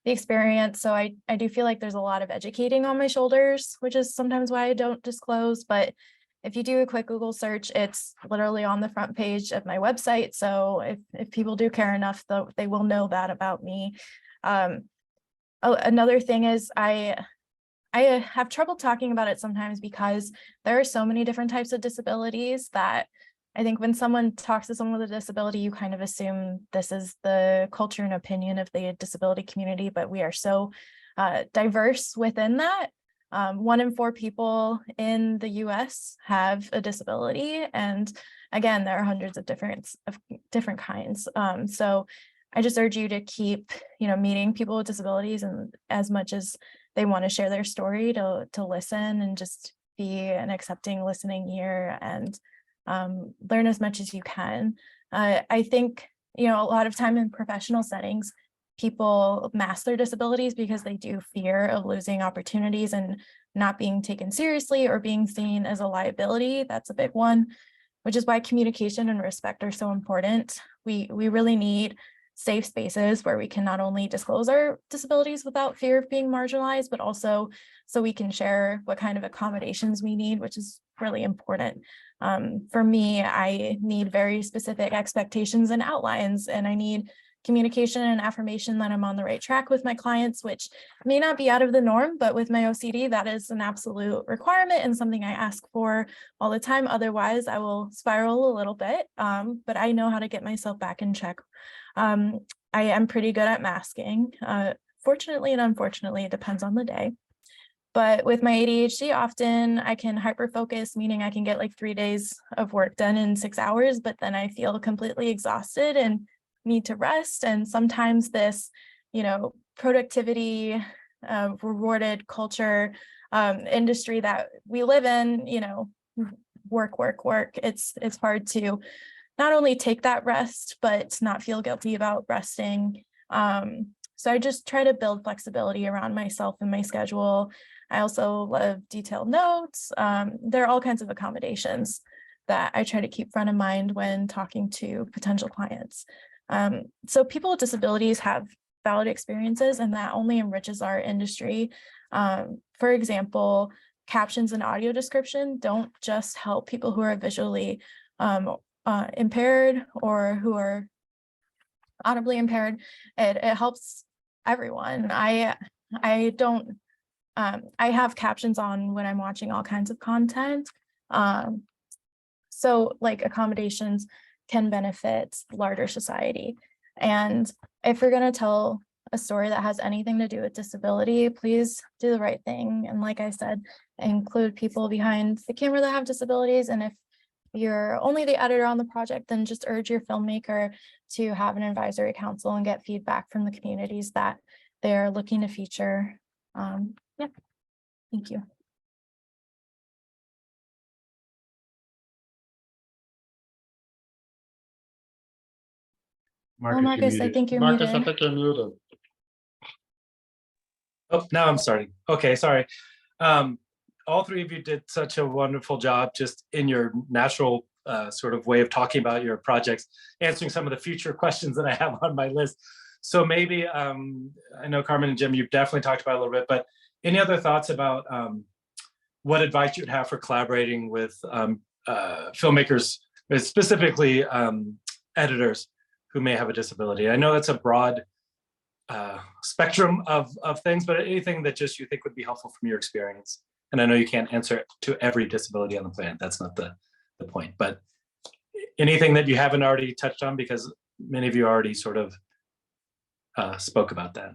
the experience. So I do feel like there's a lot of educating on my shoulders, which is sometimes why I don't disclose. But if you do a quick Google search, it's literally on the front page of my website. So if people do care enough, though, they will know that about me. Another thing is I have trouble talking about it sometimes because there are so many different types of disabilities that I think when someone talks to someone with a disability, you kind of assume this is the culture and opinion of the disability community, but we are so diverse within that. 1 in 4 people in the US have a disability. And again, there are hundreds of different kinds. So I just urge you to keep, meeting people with disabilities, and as much as they want to share their story, to listen and just be an accepting listening ear and learn as much as you can. I think, a lot of time in professional settings, people mask their disabilities because they do fear of losing opportunities and not being taken seriously or being seen as a liability. That's a big one, which is why communication and respect are so important. We really need safe spaces where we can not only disclose our disabilities without fear of being marginalized, but also so we can share what kind of accommodations we need, which is really important. For me, I need very specific expectations and outlines, and I need communication and affirmation that I'm on the right track with my clients, which may not be out of the norm, but with my OCD, that is an absolute requirement and something I ask for all the time. Otherwise, I will spiral a little bit, but I know how to get myself back in check. I am pretty good at masking. Fortunately and unfortunately, it depends on the day. But with my ADHD, often I can hyper-focus, meaning I can get like 3 days of work done in 6 hours, but then I feel completely exhausted and need to rest. And sometimes this, productivity, rewarded culture, industry that we live in, work. It's hard to not only take that rest, but not feel guilty about resting. So I just try to build flexibility around myself and my schedule. I also love detailed notes. There are all kinds of accommodations that I try to keep front of mind when talking to potential clients. So people with disabilities have valid experiences, and that only enriches our industry. For example, captions and audio description don't just help people who are visually impaired or who are audibly impaired. It helps everyone. I have captions on when I'm watching all kinds of content. So like accommodations can benefit larger society. And if you're going to tell a story that has anything to do with disability, please do the right thing. And like I said, include people behind the camera that have disabilities. And if you're only the editor on the project, then just urge your filmmaker to have an advisory council and get feedback from the communities that they're looking to feature. Yeah, thank you. Marcus, I think you're muted. Marcus, I think you're muted. Oh, now I'm starting. Okay, sorry. All 3 of you did such a wonderful job just in your natural sort of way of talking about your projects, answering some of the future questions that I have on my list. So maybe, I know Carmen and Jim, you've definitely talked about it a little bit, but any other thoughts about what advice you'd have for collaborating with filmmakers, specifically editors who may have a disability? I know that's a broad spectrum of things, but anything that just you think would be helpful from your experience. And I know you can't answer to every disability on the planet. That's not the point, but anything that you haven't already touched on, because many of you already sort of spoke about that.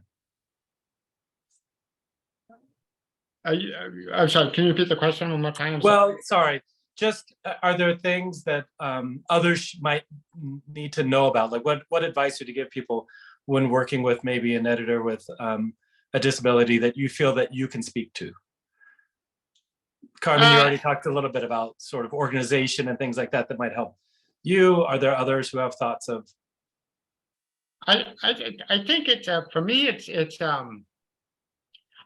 I'm sorry, can you repeat the question one more time? Well, sorry. Just are there things that others might need to know about? Like what advice would you give people when working with maybe an editor with a disability that you feel that you can speak to? Carmen, you already talked a little bit about sort of organization and things like that that might help you. Are there others who have thoughts of? I think it's for me.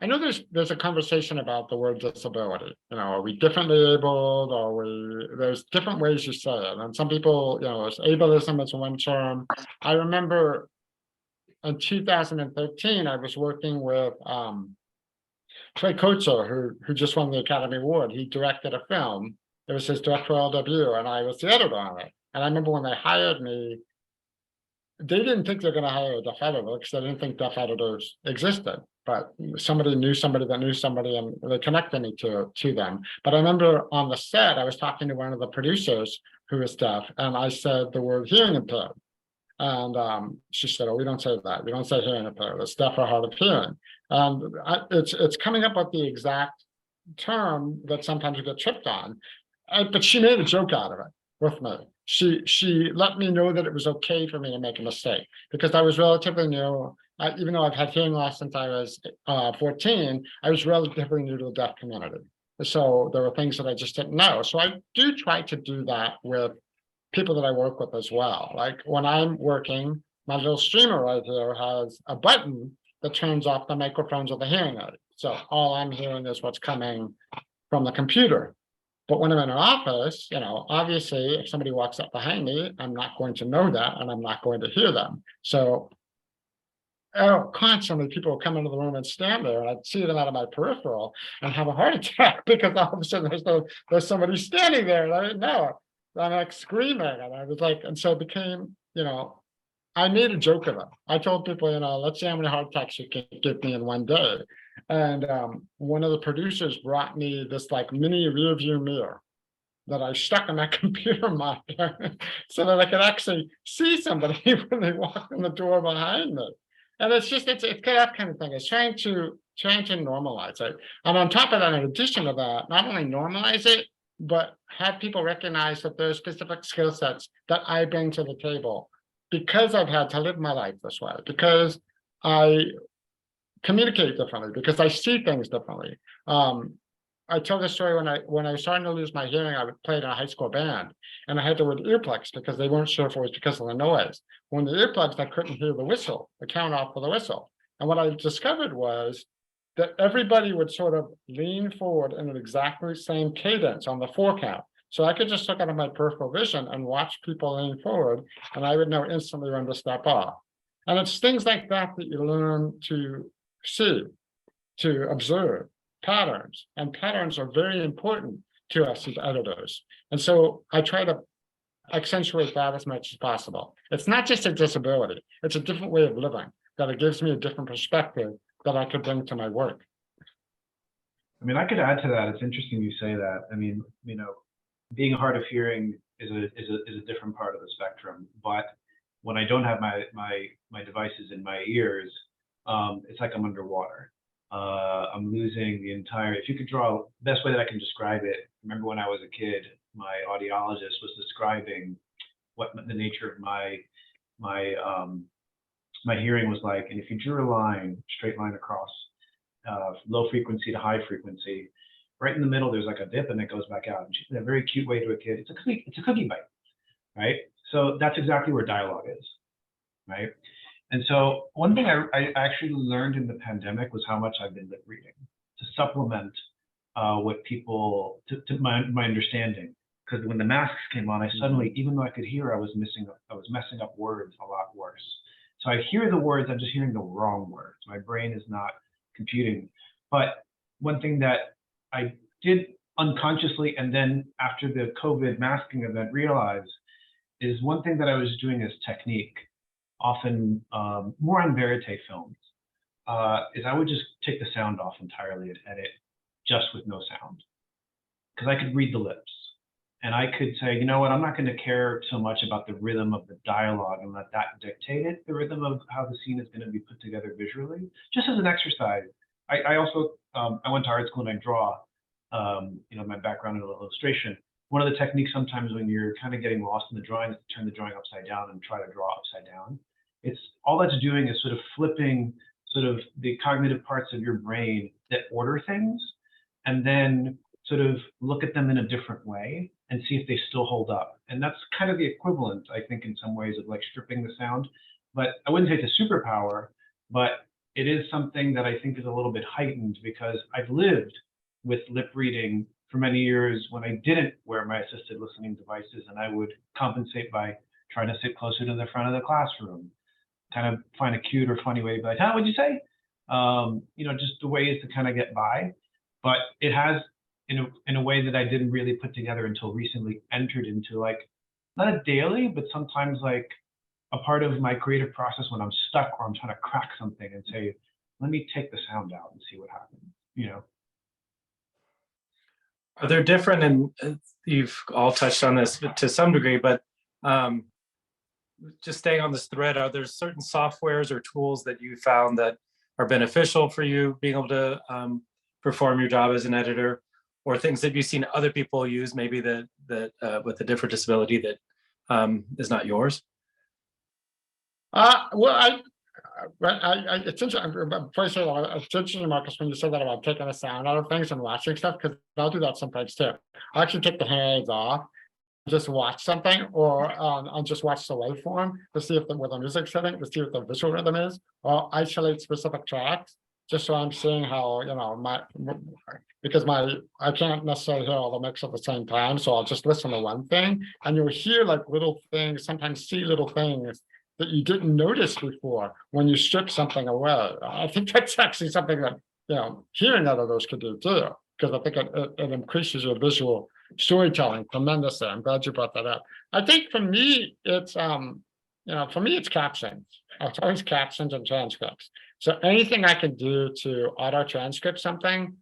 I know there's a conversation about the word disability. You know, are we differently abled? There's different ways you say it. And some people, you know, ableism is one term. I remember in 2013, I was working with Trey Kocher, who just won the Academy Award. He directed a film. It was his directorial debut, and I was the editor on it. And I remember when they hired me, they didn't think they were going to hire a deaf editor because they didn't think deaf editors existed. But somebody knew somebody that knew somebody, and they connected me to them. But I remember on the set, I was talking to one of the producers who was deaf, and I said the word hearing impaired. And she said, "Oh, we don't say that. We don't say hearing impaired. It's deaf or hard of hearing." And it's coming up with the exact term that sometimes we get tripped on. But she made a joke out of it with me. She let me know that it was okay for me to make a mistake because I was relatively new. Even though I've had hearing loss since I was 14, I was relatively new to the deaf community. So there were things that I just didn't know. So I do try to do that with people that I work with as well. Like when I'm working, my little streamer right here has a button that turns off the microphones of the hearing aid. So all I'm hearing is what's coming from the computer. But when I'm in an office, you know, obviously, if somebody walks up behind me, I'm not going to know that, and I'm not going to hear them. So constantly people will come into the room and stand there, and I'd see them out of my peripheral and have a heart attack because all of a sudden there's somebody standing there, and I didn't know it. I'm like screaming, and I was like, and so it became, you know, I made a joke of it. I told people, you know, let's see how many heart attacks you can give me in one day. And one of the producers brought me this like mini rear view mirror that I stuck on my computer monitor so that I could actually see somebody when they walk in the door behind me. And it's that kind of thing. It's trying to normalize it. And on top of that, in addition to that, not only normalize it, but have people recognize that there's specific skill sets that I bring to the table because I've had to live my life this way, because I communicate differently, because I see things differently. I tell this story when I was starting to lose my hearing, I played in a high school band, and I had to wear the earplugs because they weren't sure if it was because of the noise. When the earplugs, I couldn't hear the whistle, the count off for the whistle. And what I discovered was that everybody would sort of lean forward in an exactly same cadence on the 4 count. So I could just look out of my peripheral vision and watch people lean forward, and I would know instantly when to step off. And it's things like that that you learn to see, to observe patterns, and patterns are very important to us as editors. And so I try to accentuate that as much as possible. It's not just a disability, it's a different way of living, that it gives me a different perspective that I could bring to my work. I mean, I could add to that. It's interesting you say that. I mean, you know, being hard of hearing is a different part of the spectrum. But when I don't have my devices in my ears, it's like I'm underwater. I'm losing the entire. If you could draw, best way that I can describe it. Remember when I was a kid, my audiologist was describing what the nature of my hearing was like, and if you drew a line, straight line across, low frequency to high frequency, right in the middle there's like a dip and it goes back out. And she said a very cute way to a kid. It's a cookie bite, right? So that's exactly where dialogue is, right? And so one thing I actually learned in the pandemic was how much I've been lip reading to supplement what people to my understanding. Because when the masks came on, I suddenly, even though I could hear, I was messing up words a lot worse. So I hear the words, I'm just hearing the wrong words. My brain is not computing. But one thing that I did unconsciously, and then after the COVID masking event realized, is one thing that I was doing as technique, often more on verite films, is I would just take the sound off entirely and edit just with no sound. Because I could read the lips. And I could say, you know what, I'm not going to care so much about the rhythm of the dialogue and let that dictate it, the rhythm of how the scene is going to be put together visually, just as an exercise. I also, I went to art school and I draw, you know, my background in illustration. One of the techniques sometimes when you're kind of getting lost in the drawing is to turn the drawing upside down and try to draw upside down. It's all that's doing is sort of flipping sort of the cognitive parts of your brain that order things, and then sort of look at them in a different way and see if they still hold up. And that's kind of the equivalent, I think, in some ways of like stripping the sound. But I wouldn't say it's a superpower, but it is something that I think is a little bit heightened because I've lived with lip reading for many years when I didn't wear my assisted listening devices, and I would compensate by trying to sit closer to the front of the classroom, kind of find a cute or funny way to be like, what'd you say? Just the ways to kind of get by. But it has, in a way that I didn't really put together until recently, entered into like, not a daily, but sometimes like a part of my creative process when I'm stuck or I'm trying to crack something and say, let me take the sound out and see what happens, Are there different, and you've all touched on this to some degree, but just staying on this thread, are there certain softwares or tools that you found that are beneficial for you being able to perform your job as an editor, or things that you've seen other people use, maybe that with a different disability that is not yours? It's interesting, Marcus, when you said that about taking the sound out of things and watching stuff, because I'll do that sometimes too. I actually take the heads off, just watch something, or I'll just watch the waveform to see if with the music setting, to see what the visual rhythm is, or isolate specific tracks, just so I'm seeing how, because I can't necessarily hear all the mix at the same time, so I'll just listen to one thing, and you'll hear like little things, sometimes see little things that you didn't notice before when you strip something away. I think that's actually something that, hearing editors could do too, because I think it increases your visual storytelling tremendously. I'm glad you brought that up. I think for me, it's it's captions. It's always captions and transcripts. So anything I can do to auto transcript something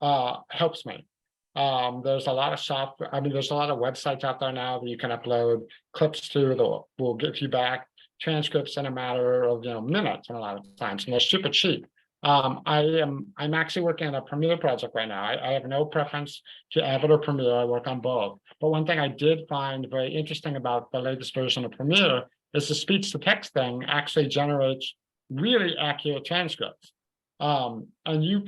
helps me. There's a lot of software. There's a lot of websites out there now that you can upload clips to that will give you back transcripts in a matter of minutes, and a lot of times, and they're super cheap. I'm actually working on a Premiere project right now. I have no preference to Avid or Premiere. I work on both. But one thing I did find very interesting about the latest version of Premiere is the speech to text thing actually generates really accurate transcripts. And all you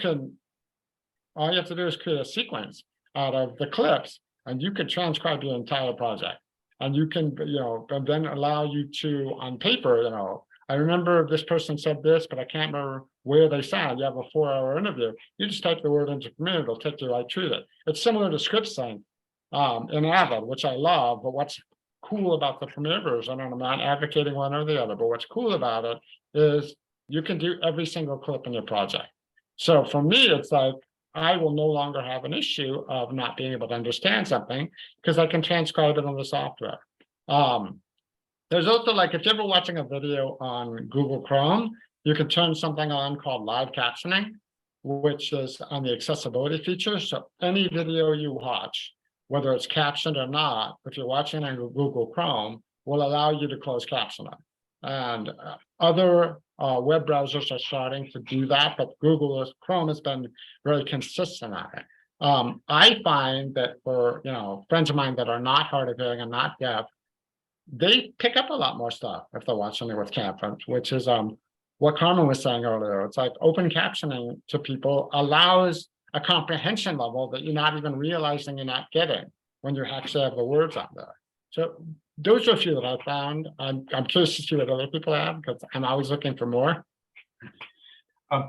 have to do is create a sequence out of the clips, and you can transcribe your entire project. And you can, and then allow you to, on paper, I remember this person said this, but I can't remember where they said. You have a 4-hour interview. You just type the word into Premiere, it'll take you right through it. It's similar to script sync in Avid, which I love, but what's cool about the Premiere version, and I'm not advocating one or the other, but what's cool about it is you can do every single clip in your project. So for me, it's like, I will no longer have an issue of not being able to understand something because I can transcribe it on the software. There's also, like, if you're ever watching a video on Google Chrome, you can turn something on called live captioning, which is on the accessibility feature. So any video you watch, whether it's captioned or not, if you're watching on Google Chrome, will allow you to close caption it. And other web browsers are starting to do that, but Chrome has been very consistent on it. I find that for friends of mine that are not hard of hearing and not deaf, they pick up a lot more stuff if they're watching it with captions, which is what Carmen was saying earlier. It's like open captioning to people allows a comprehension level that you're not even realizing you're not getting when you actually have the words on there. So those are a few that I found. I'm curious to see what other people have because I'm always looking for more.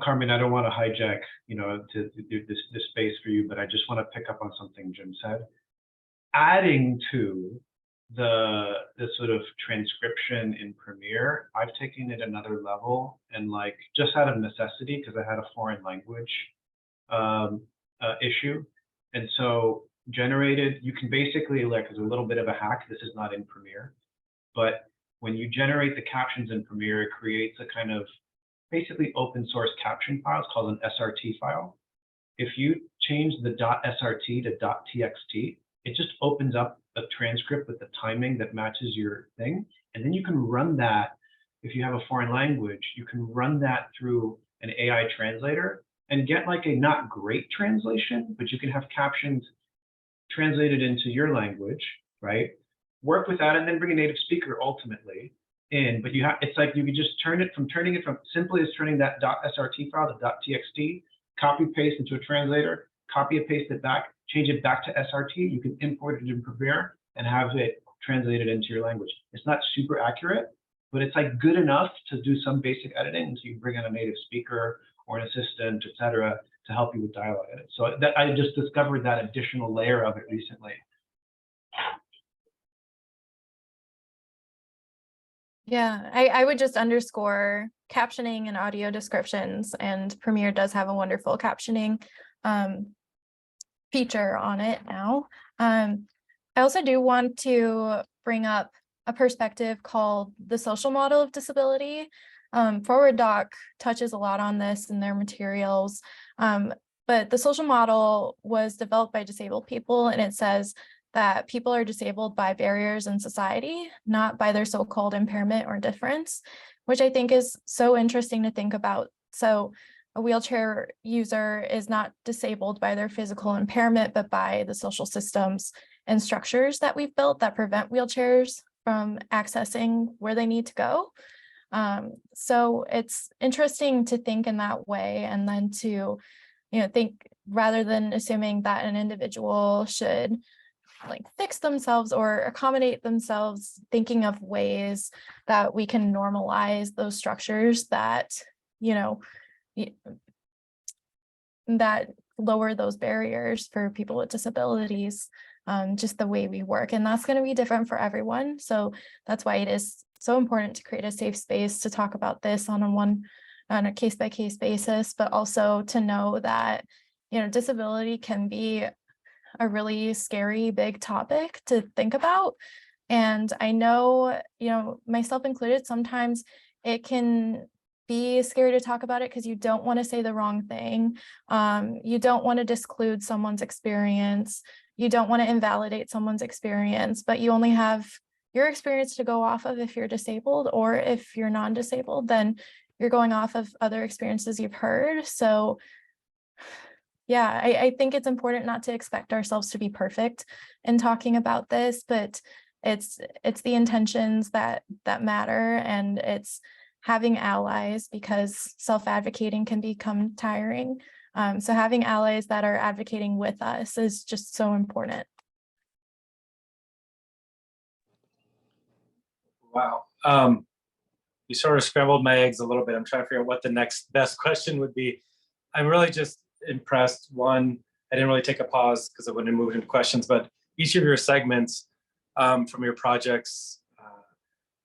Carmen, I don't want to hijack, this space for you, but I just want to pick up on something Jim said. Adding to the sort of transcription in Premiere, I've taken it another level, and like just out of necessity because I had a foreign language issue, and so generated, you can basically, like, as a little bit of a hack, this is not in Premiere, but when you generate the captions in Premiere, it creates a kind of basically open source caption file. It's called an SRT file. If you change the .srt to .txt, it just opens up a transcript with the timing that matches your thing. And then you can run that, if you have a foreign language, you can run that through an AI translator and get like a not great translation, but you can have captions translated into your language, right? Work with that and then bring a native speaker ultimately in, but it's like you can just turning it from simply as turning that .srt file to .txt, copy paste into a translator, copy and paste it back, change it back to SRT, you can import it in Premiere and have it translated into your language. It's not super accurate, but it's like good enough to do some basic editing. So you bring in a native speaker or an assistant, etc., to help you with dialogue edit. So that I just discovered that additional layer of it recently. Yeah, I would just underscore captioning and audio descriptions, and Premiere does have a wonderful captioning feature on it now. I also do want to bring up a perspective called the social model of disability. Fwd-DOC touches a lot on this in their materials, but the social model was developed by disabled people, and it says that people are disabled by barriers in society, not by their so-called impairment or difference, which I think is so interesting to think about. So a wheelchair user is not disabled by their physical impairment, but by the social systems and structures that we've built that prevent wheelchairs from accessing where they need to go. So it's interesting to think in that way, and then to, think rather than assuming that an individual should like fix themselves or accommodate themselves, thinking of ways that we can normalize those structures that, that lower those barriers for people with disabilities, just the way we work. And that's going to be different for everyone. So that's why it is so important to create a safe space to talk about this on a case-by-case basis, but also to know that, disability can be a really scary, big topic to think about. And I know, myself included, sometimes it can be scary to talk about it because you don't want to say the wrong thing. You don't want to disclude someone's experience. You don't want to invalidate someone's experience, but you only have your experience to go off of if you're disabled, or if you're non-disabled, then you're going off of other experiences you've heard. So yeah, I think it's important not to expect ourselves to be perfect in talking about this, but it's the intentions that matter, and it's having allies, because self-advocating can become tiring. So having allies that are advocating with us is just so important. Wow. You sort of scrambled my eggs a little bit. I'm trying to figure out what the next best question would be. I'm really just impressed. One, I didn't really take a pause because I wouldn't have moved into questions, but each of your segments from your projects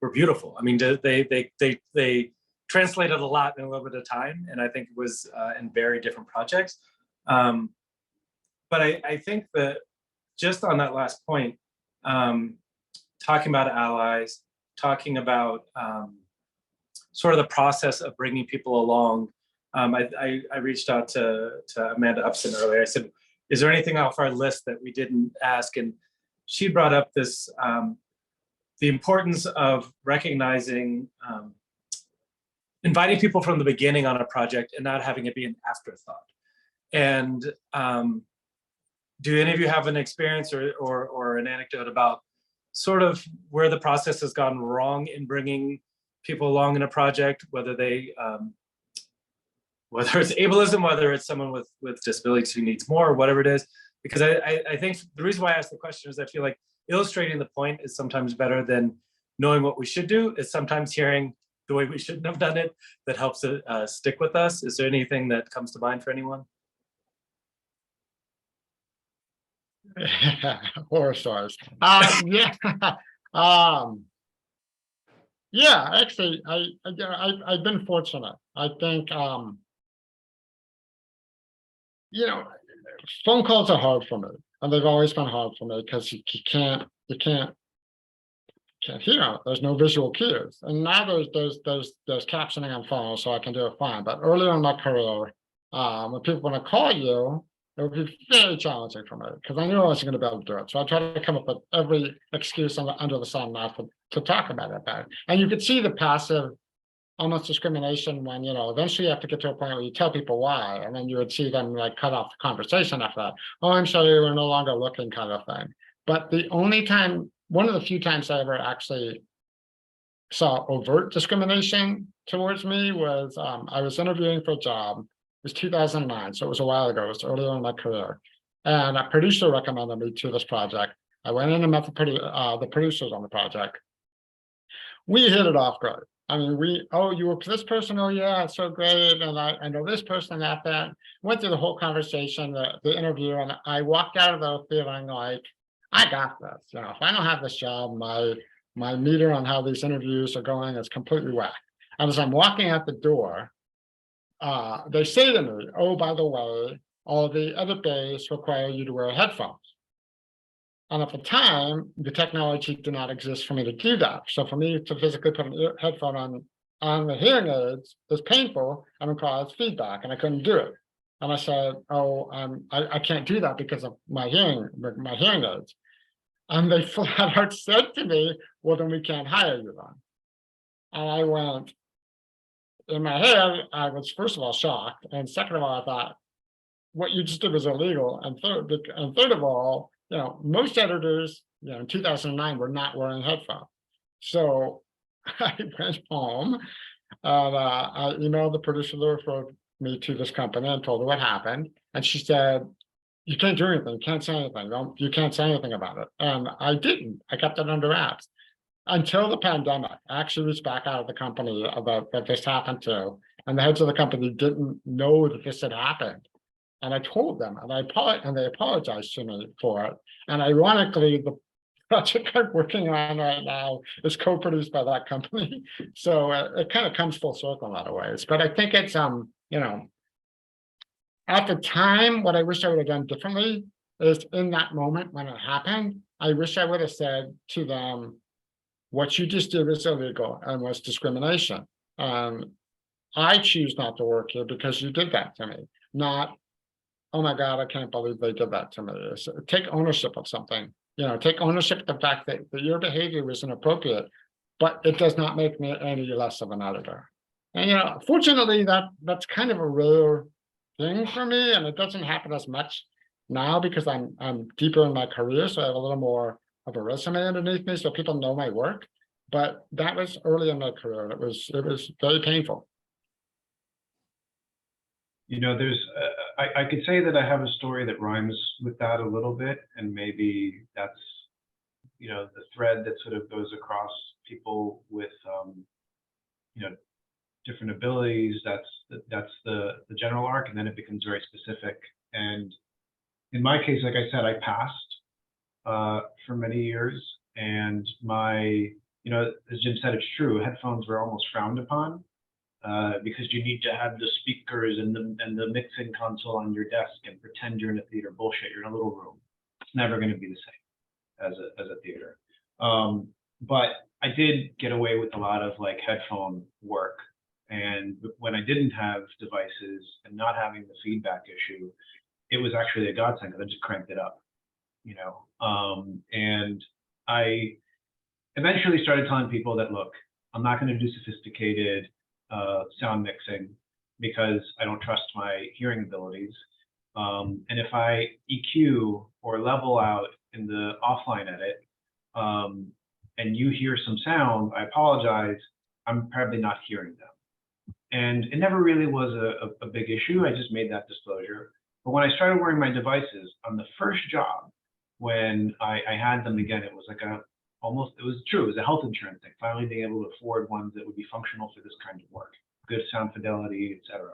were beautiful. I mean, they translated a lot in a little bit of time, and I think it was in very different projects. But I think that just on that last point, talking about allies, talking about sort of the process of bringing people along. I reached out to Amanda Upson earlier. I said, is there anything off our list that we didn't ask? And she brought up this, the importance of recognizing, inviting people from the beginning on a project and not having it be an afterthought. And do any of you have an experience or an anecdote about sort of where the process has gone wrong in bringing people along in a project, whether they, whether it's ableism, whether it's someone with disabilities who needs more, or whatever it is? Because I think the reason why I asked the question is I feel like illustrating the point is sometimes better than knowing what we should do. It's sometimes hearing the way we shouldn't have done it that helps it stick with us. Is there anything that comes to mind for anyone? Horror stories. Yeah. Yeah, actually, I've been fortunate. I think, phone calls are hard for me, and they've always been hard for me because you can't hear. There's no visual cues, and now there's captioning on phone, so I can do it fine. But earlier in my career, when people want to call you, it would be very challenging for me because I knew I wasn't going to be able to do it. So I tried to come up with every excuse under the sun not to talk about it. And you could see the passive, almost discrimination when, eventually you have to get to a point where you tell people why, and then you would see them like cut off the conversation after that. Oh, I'm sorry, we're no longer looking, kind of thing. But the only time, one of the few times I ever actually saw overt discrimination towards me was I was interviewing for a job. It was 2009, so it was a while ago. It was earlier in my career. And a producer recommended me to this project. I went in and met the producers on the project. we hit it off great. I mean, oh, you were this person, oh yeah, it's so great, and I know this person, that. Went through the whole conversation, the interview, and I walked out of there feeling like, I got this. You know, if I don't have this job, my meter on how these interviews are going is completely whacked. And as I'm walking out the door, they say to me, oh, by the way, all the other bays require you to wear headphones. And at the time, the technology did not exist for me to do that. So for me to physically put a headphone on the hearing aids is painful and would cause feedback, and I couldn't do it. And I said, oh, I can't do that because of my hearing aids. And they flat out said to me, well, then we can't hire you then. And I went, in my head, I was first of all shocked. And second of all, I thought, what you just did was illegal. And third of all, you know, most editors, you know, in 2009 were not wearing headphones. So I went home and I emailed the producer that referred me to this company and told her what happened. And she said, you can't do anything, you can't say anything, you can't say anything about it. And I didn't, I kept it under wraps until the pandemic. I actually reached back out of the company about that this happened to, and the heads of the company didn't know that this had happened. And I told them, and they apologized to me for it. And ironically, the project I'm working on right now is co-produced by that company. So it kind of comes full circle in a lot of ways. But I think it's, you know, at the time, what I wish I would have done differently is in that moment when it happened, I wish I would have said to them, what you just did was illegal and was discrimination. I choose not to work here because you did that to me, not, oh my God, I can't believe they did that to me. So take ownership of something, you know, take ownership of the fact that your behavior was inappropriate, but it does not make me any less of an editor. And, you know, fortunately, that's kind of a rare thing for me, and it doesn't happen as much now because I'm deeper in my career, so I have a little more of a resume underneath me, so people know my work. But that was early in my career. It was very painful. You know, there's, I could say that I have a story that rhymes with that a little bit, and maybe that's, you know, the thread that sort of goes across people with, you know, different abilities. That's the general arc, and then it becomes very specific. And in my case, like I said, I passed for many years, and my, you know, as Jim said, it's true. Headphones were almost frowned upon. Because you need to have the speakers and the mixing console on your desk and pretend you're in a theater. Bullshit, you're in a little room. It's never going to be the same as a theater. But I did get away with a lot of like headphone work. And when I didn't have devices and not having the feedback issue, it was actually a godsend because I just cranked it up, you know. And I eventually started telling people that, look, I'm not going to do sophisticated sound mixing because I don't trust my hearing abilities. And if I EQ or level out in the offline edit and you hear some sound, I apologize, I'm probably not hearing them. And it never really was a big issue. I just made that disclosure. But when I started wearing my devices on the first job, when I had them again, it was like it was true, it was a health insurance thing, finally being able to afford ones that would be functional for this kind of work, good sound fidelity, etc.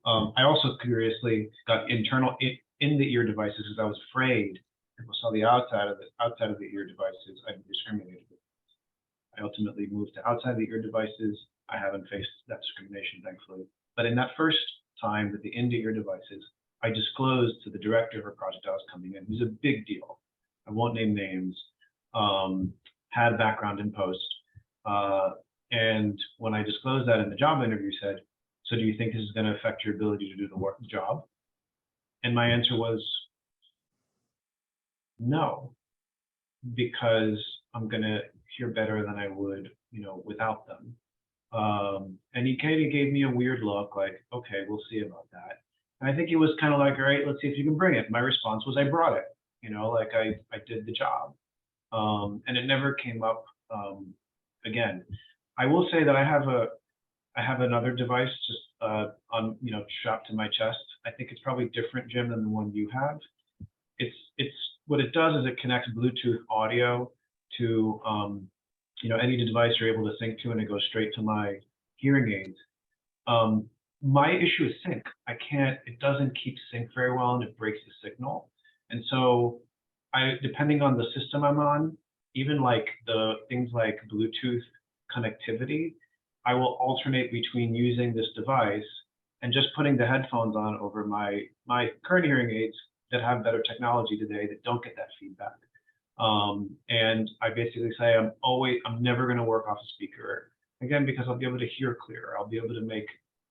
I also curiously got internal in the ear devices because I was afraid people saw the outside of the ear devices, I'd be discriminated against. I ultimately moved to outside the ear devices. I haven't faced that discrimination, thankfully. But in that first time with the in-ear devices, I disclosed to the director of a project I was coming in, who's a big deal. I won't name names. Had a background in post. And when I disclosed that in the job interview, said, so do you think this is going to affect your ability to do the job? And my answer was no, because I'm going to hear better than I would, you know, without them. And he kind of gave me a weird look like, okay, we'll see about that. And I think he was kind of like, all right, let's see if you can bring it. My response was I brought it, you know, like I did the job. And it never came up again. I will say that I have another device just on, you know, strapped to my chest. I think it's probably different, Jim, than the one you have. It's what it does is it connects Bluetooth audio to any device you're able to sync to, and it goes straight to my hearing aids. My issue is sync. It doesn't keep sync very well, and it breaks the signal. And so depending on the system I'm on, even like the things like Bluetooth connectivity, I will alternate between using this device and just putting the headphones on over my current hearing aids that have better technology today that don't get that feedback. And I basically say I'm never going to work off a speaker, again, because I'll be able to hear clearer. I'll be able to make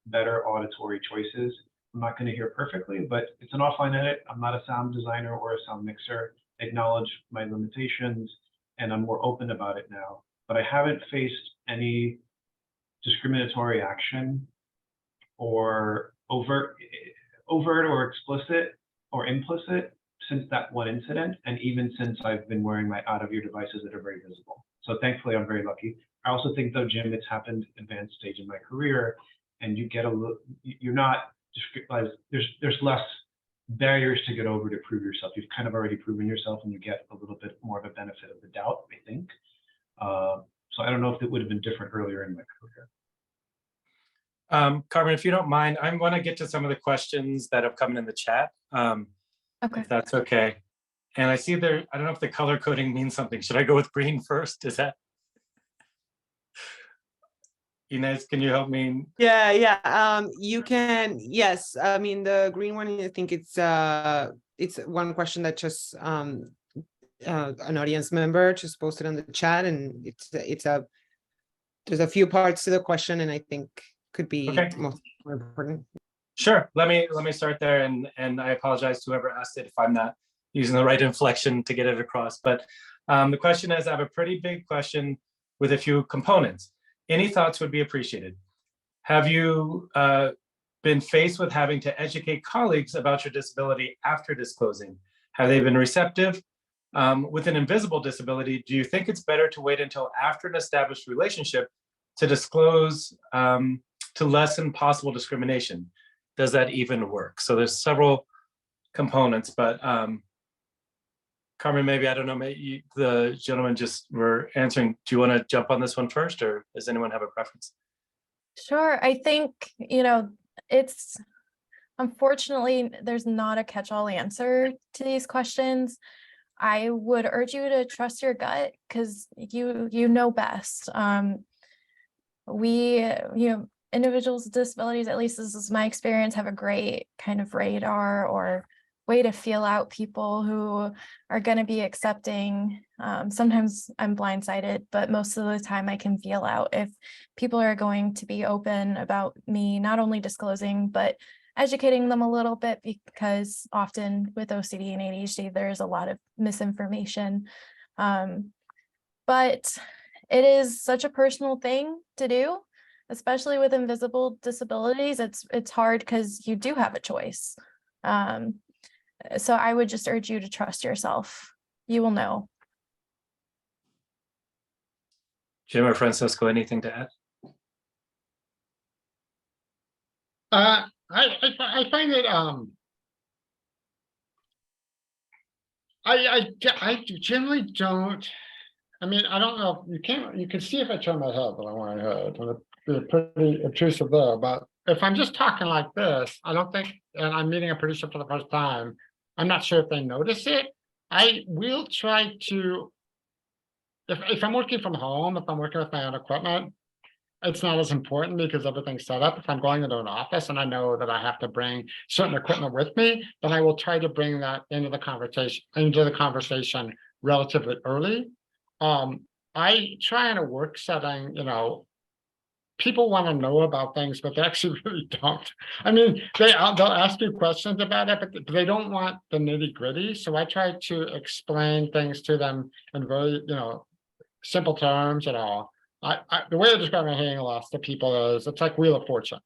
better auditory choices. I'm not going to hear perfectly, but it's an offline edit. I'm not a sound designer or a sound mixer. I acknowledge my limitations, and I'm more open about it now. But I haven't faced any discriminatory action or overt or explicit or implicit since that one incident, and even since I've been wearing my out-of-ear devices that are very visible. So thankfully, I'm very lucky. I also think, though, Jim, it's happened advanced stage in my career, and you get you're not, there's less barriers to get over to prove yourself. You've kind of already proven yourself, and you get a little bit more of a benefit of the doubt, I think. So I don't know if it would have been different earlier in my career. Carmen, if you don't mind, I'm going to get to some of the questions that have come in the chat, if that's okay. And I see there, I don't know if the color coding means something. Should I go with green first? Is that? Inez, can you help me? Yeah. You can, yes. I mean, the green one, I think it's one question that just an audience member just posted on the chat, and there's a few parts to the question, and I think could be most important. Sure. Let me start there, and I apologize to whoever asked it if I'm not using the right inflection to get it across. But the question is, I have a pretty big question with a few components. Any thoughts would be appreciated. Have you been faced with having to educate colleagues about your disability after disclosing? Have they been receptive? With an invisible disability, do you think it's better to wait until after an established relationship to disclose to lessen possible discrimination? Does that even work? So there's several components, but Carmen, maybe, I don't know, maybe the gentleman just were answering. Do you want to jump on this one first, or does anyone have a preference? Sure. I think, it's unfortunately, there's not a catch-all answer to these questions. I would urge you to trust your gut, because you know best. Individuals with disabilities, at least this is my experience, have a great kind of radar or way to feel out people who are going to be accepting. Sometimes I'm blindsided, but most of the time I can feel out if people are going to be open about me not only disclosing, but educating them a little bit, because often with OCD and ADHD, there's a lot of misinformation. But it is such a personal thing to do, especially with invisible disabilities. It's hard because you do have a choice. So I would just urge you to trust yourself. You will know. Jim or Francisco, anything to add? I find it I generally don't. I mean, I don't know. You can see if I turn my head, but I want to head. I'm pretty obtrusive there. But if I'm just talking like this, I don't think, and I'm meeting a producer for the first time, I'm not sure if they notice it. I will try to, if I'm working from home, if I'm working with my own equipment, it's not as important because everything's set up. If I'm going into an office and I know that I have to bring certain equipment with me, then I will try to bring that into the conversation relatively early. I try in a work setting, people want to know about things, but they actually really don't. I mean, they'll ask you questions about it, but they don't want the nitty gritty. So I try to explain things to them in very, simple terms. The way I describe my hearing loss to people is it's like Wheel of Fortune.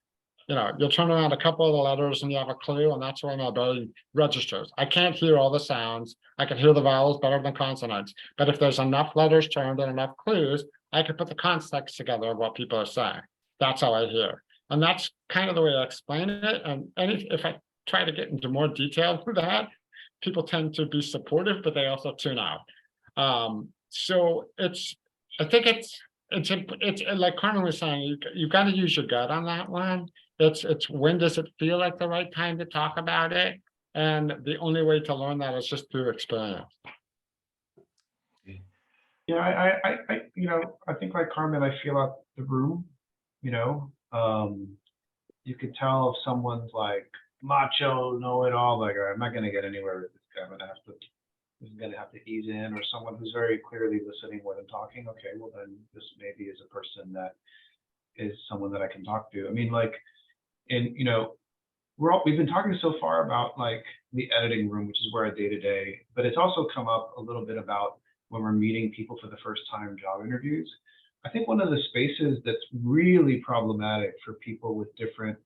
You'll turn around a couple of the letters and you have a clue, and that's where my ability registers. I can't hear all the sounds. I can hear the vowels better than consonants. But if there's enough letters turned and enough clues, I can put the context together of what people are saying. That's how I hear. And that's kind of the way I explain it. And if I try to get into more detail with that, people tend to be supportive, but they also tune out. So it's I think it's like Carmen was saying, you got to use your gut on that one. It's when does it feel like the right time to talk about it? And the only way to learn that is just through experience. Yeah, I think like Carmen, I feel out the room, you could tell if someone's like macho, know-it-all, like, all right, I'm not gonna get anywhere with this guy, I'm gonna have to ease in, or someone who's very clearly listening more than talking. Okay, well then this maybe is a person that is someone that I can talk to. I mean, like, and we've been talking so far about like the editing room, which is where I day-to-day, but it's also come up a little bit about when we're meeting people for the first time job interviews. I think one of the spaces that's really problematic for people with different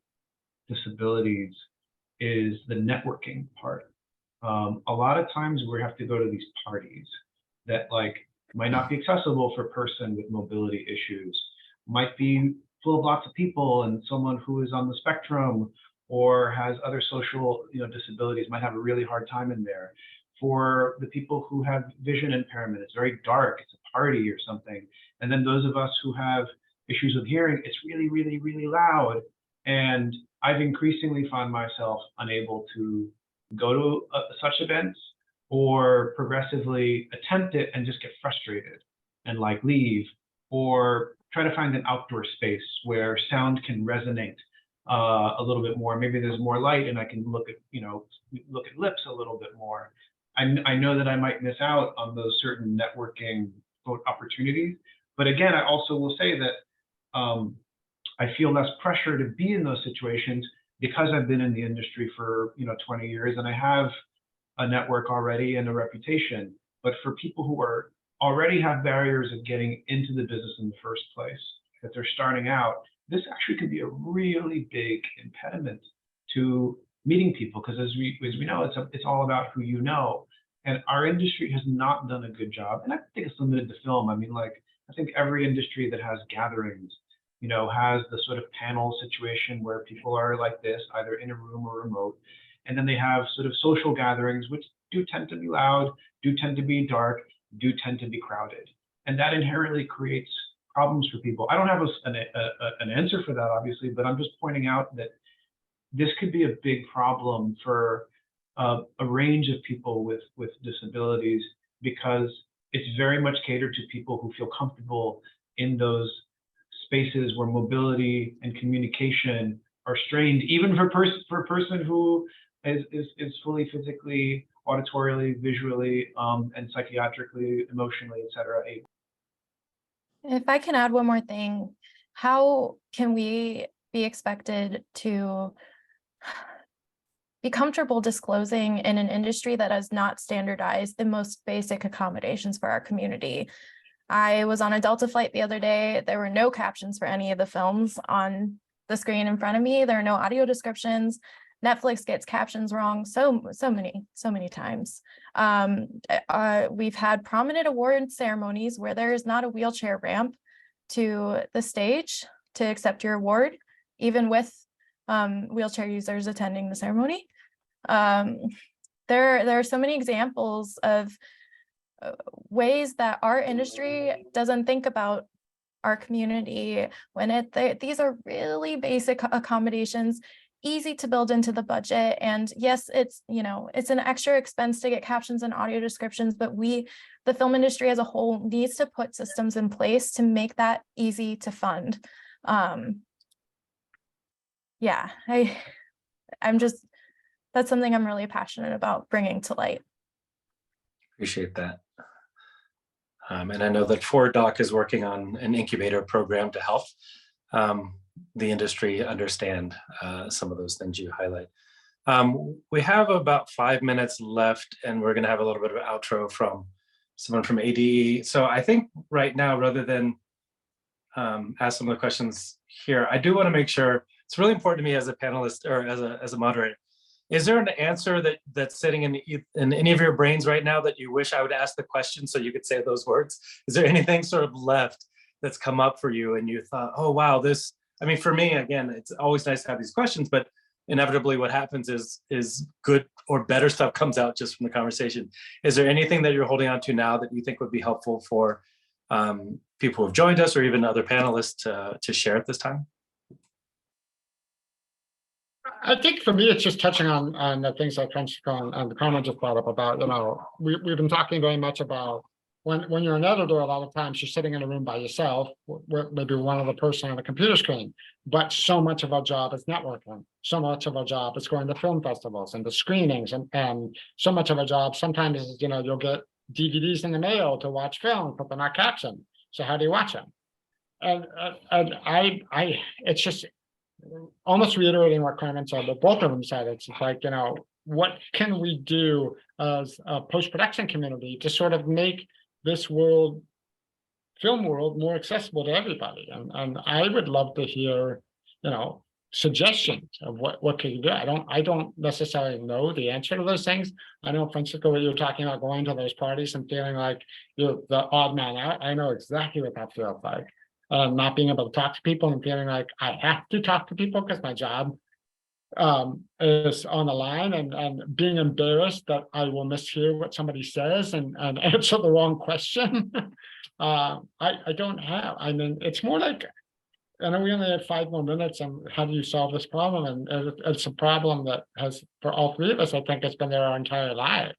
disabilities is the networking part. A lot of times we have to go to these parties that like might not be accessible for a person with mobility issues, might be full of lots of people, and someone who is on the spectrum or has other social disabilities might have a really hard time in there. For the people who have vision impairment, it's very dark, it's a party or something. And then those of us who have issues with hearing, it's really, really, really loud. And I've increasingly found myself unable to go to such events, or progressively attempt it and just get frustrated and like leave, or try to find an outdoor space where sound can resonate a little bit more. Maybe there's more light and I can look at lips a little bit more. I know that I might miss out on those certain networking opportunities, but again, I also will say that I feel less pressure to be in those situations because I've been in the industry for 20 years and I have a network already and a reputation. But for people who already have barriers of getting into the business in the first place, that they're starting out, this actually could be a really big impediment to meeting people, because as we know, it's all about who you know. And our industry has not done a good job. And I think it's limited to film. I mean, like, I think every industry that has gatherings, has the sort of panel situation where people are like this, either in a room or remote. And then they have sort of social gatherings, which do tend to be loud, do tend to be dark, do tend to be crowded. And that inherently creates problems for people. I don't have an answer for that, obviously, but I'm just pointing out that this could be a big problem for a range of people with disabilities, because it's very much catered to people who feel comfortable in those spaces where mobility and communication are strained, even for a person who is fully physically, auditorially, visually, and psychiatrically, emotionally, etc. If I can add one more thing, how can we be expected to be comfortable disclosing in an industry that has not standardized the most basic accommodations for our community? I was on a Delta flight the other day. There were no captions for any of the films on the screen in front of me. There are no audio descriptions. Netflix gets captions wrong so many times. We've had prominent award ceremonies where there is not a wheelchair ramp to the stage to accept your award, even with wheelchair users attending the ceremony. There are so many examples of ways that our industry doesn't think about our community when these are really basic accommodations, easy to build into the budget. And yes, it's an extra expense to get captions and audio descriptions, but the film industry as a whole needs to put systems in place to make that easy to fund. Yeah, that's something I'm really passionate about bringing to light. Appreciate that. And I know that Fwd-DOC is working on an incubator program to help the industry understand some of those things you highlight. We have about 5 minutes left, and we're going to have a little bit of an outro from someone from ADE. So I think right now, rather than ask some of the questions here, I do want to make sure, it's really important to me as a panelist or as a moderator. Is there an answer that's sitting in any of your brains right now that you wish I would ask the question so you could say those words? Is there anything sort of left that's come up for you and you thought, oh, wow, this, I mean, for me, again, it's always nice to have these questions, but inevitably what happens is good or better stuff comes out just from the conversation. Is there anything that you're holding on to now that you think would be helpful for people who have joined us or even other panelists to share at this time? I think for me, it's just touching on the things that Francisco and Carmen just brought up about, we've been talking very much about when you're an editor, a lot of times you're sitting in a room by yourself, with maybe one other person on a computer screen, but so much of our job is networking. So much of our job is going to film festivals and the screenings, and so much of our job sometimes is, you'll get DVDs in the mail to watch film, but they're not captioned. So how do you watch them? And it's just almost reiterating what Carmen said, but both of them said, it's like, what can we do as a post-production community to sort of make this film world more accessible to everybody? And I would love to hear, suggestions of what can you do. I don't necessarily know the answer to those things. I know, Francisco, what you're talking about, going to those parties and feeling like you're the odd man out. I know exactly what that feels like. Not being able to talk to people and feeling like I have to talk to people because my job is on the line, and being embarrassed that I will mishear what somebody says and answer the wrong question. I don't have. I mean, it's more like, I know we only have 5 more minutes, and how do you solve this problem? And it's a problem that has, for all 3 of us, I think it's been there our entire life,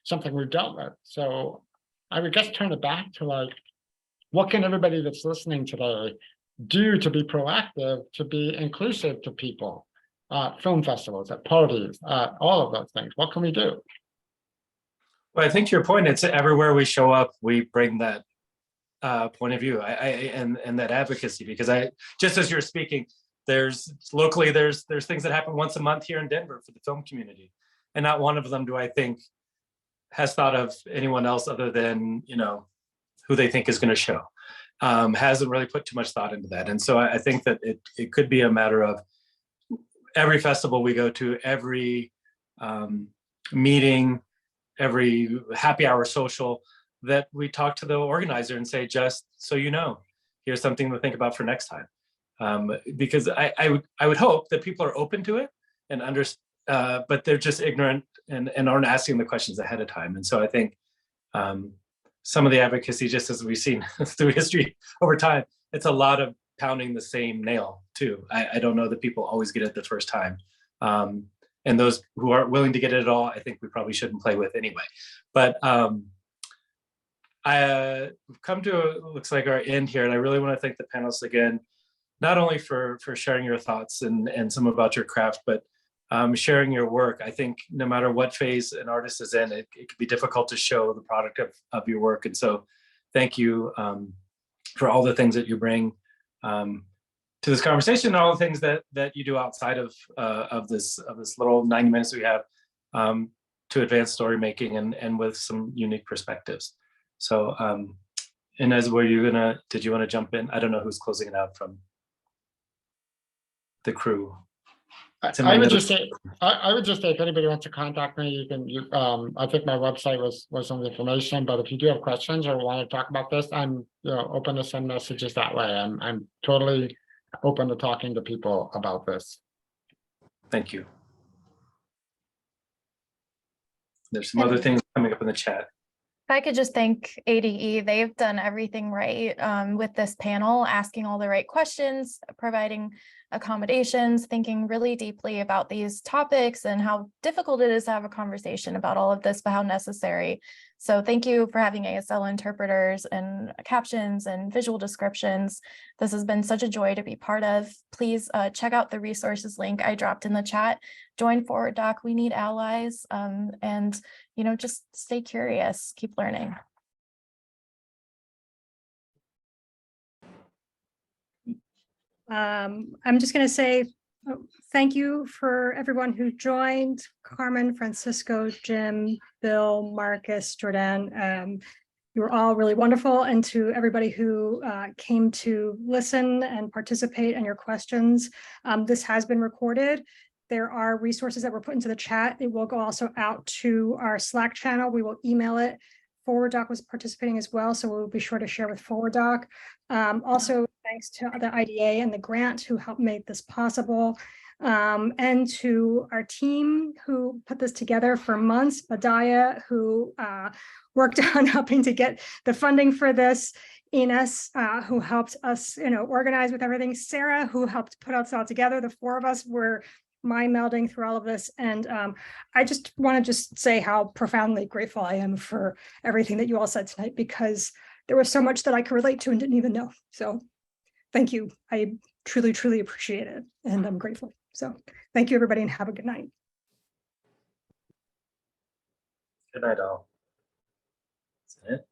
something we've dealt with. So I would just turn it back to like, what can everybody that's listening today do to be proactive, to be inclusive to people? Film festivals, at parties, all of those things. What can we do? Well, I think to your point, it's everywhere we show up, we bring that point of view and that advocacy, because just as you're speaking, there's things that happen once a month here in Denver for the film community, and not one of them do I think has thought of anyone else other than who they think is going to show. Hasn't really put too much thought into that. And so I think that it could be a matter of every festival we go to, every meeting, every happy hour social, that we talk to the organizer and say, just so you know, here's something to think about for next time. Because I would hope that people are open to it and but they're just ignorant and aren't asking the questions ahead of time. And so I think some of the advocacy, just as we've seen through history over time, it's a lot of pounding the same nail too. I don't know that people always get it the first time. And those who aren't willing to get it at all, I think we probably shouldn't play with anyway. But I've come to, looks like, our end here. And I really want to thank the panelists again, not only for sharing your thoughts and some about your craft, but sharing your work. I think no matter what phase an artist is in, it can be difficult to show the product of your work. And so thank you for all the things that you bring to this conversation, and all the things that you do outside of this little 90 minutes we have to advance story making and with some unique perspectives. So Inez, did you want to jump in? I don't know who's closing it out from the crew. I would just say, if anybody wants to contact me, you can. I think my website was some information, but if you do have questions or want to talk about this, I'm open to send messages that way. I'm totally open to talking to people about this. Thank you. There's some other things coming up in the chat. If I could just thank ADE, they've done everything right with this panel, asking all the right questions, providing accommodations, thinking really deeply about these topics and how difficult it is to have a conversation about all of this, but how necessary. So thank you for having ASL interpreters and captions and visual descriptions. This has been such a joy to be part of. Please check out the resources link I dropped in the chat. Join Fwd-DOC, we need allies, and just stay curious, keep learning. I'm just going to say thank you for everyone who joined. Carmen, Francisco, Jim, Bill, Marcus, Jordan. You were all really wonderful, and to everybody who came to listen and participate in your questions. This has been recorded. There are resources that were put into the chat. It will go also out to our Slack channel. We will email it. Fwd-DOC was participating as well, so we'll be sure to share with Fwd-DOC. Also, thanks to the IDA and the grant who helped make this possible. and to our team who put this together for months, Badaya, who worked on helping to get the funding for this, Ines, who helped us, organize with everything, Sarah, who helped put us all together. The four of us were mind melding through all of this. And I just want to say how profoundly grateful I am for everything that you all said tonight, because there was so much that I could relate to and didn't even know. So thank you. I truly, truly appreciate it. And I'm grateful. So thank you, everybody, and have a good night. Good night, all. That's it.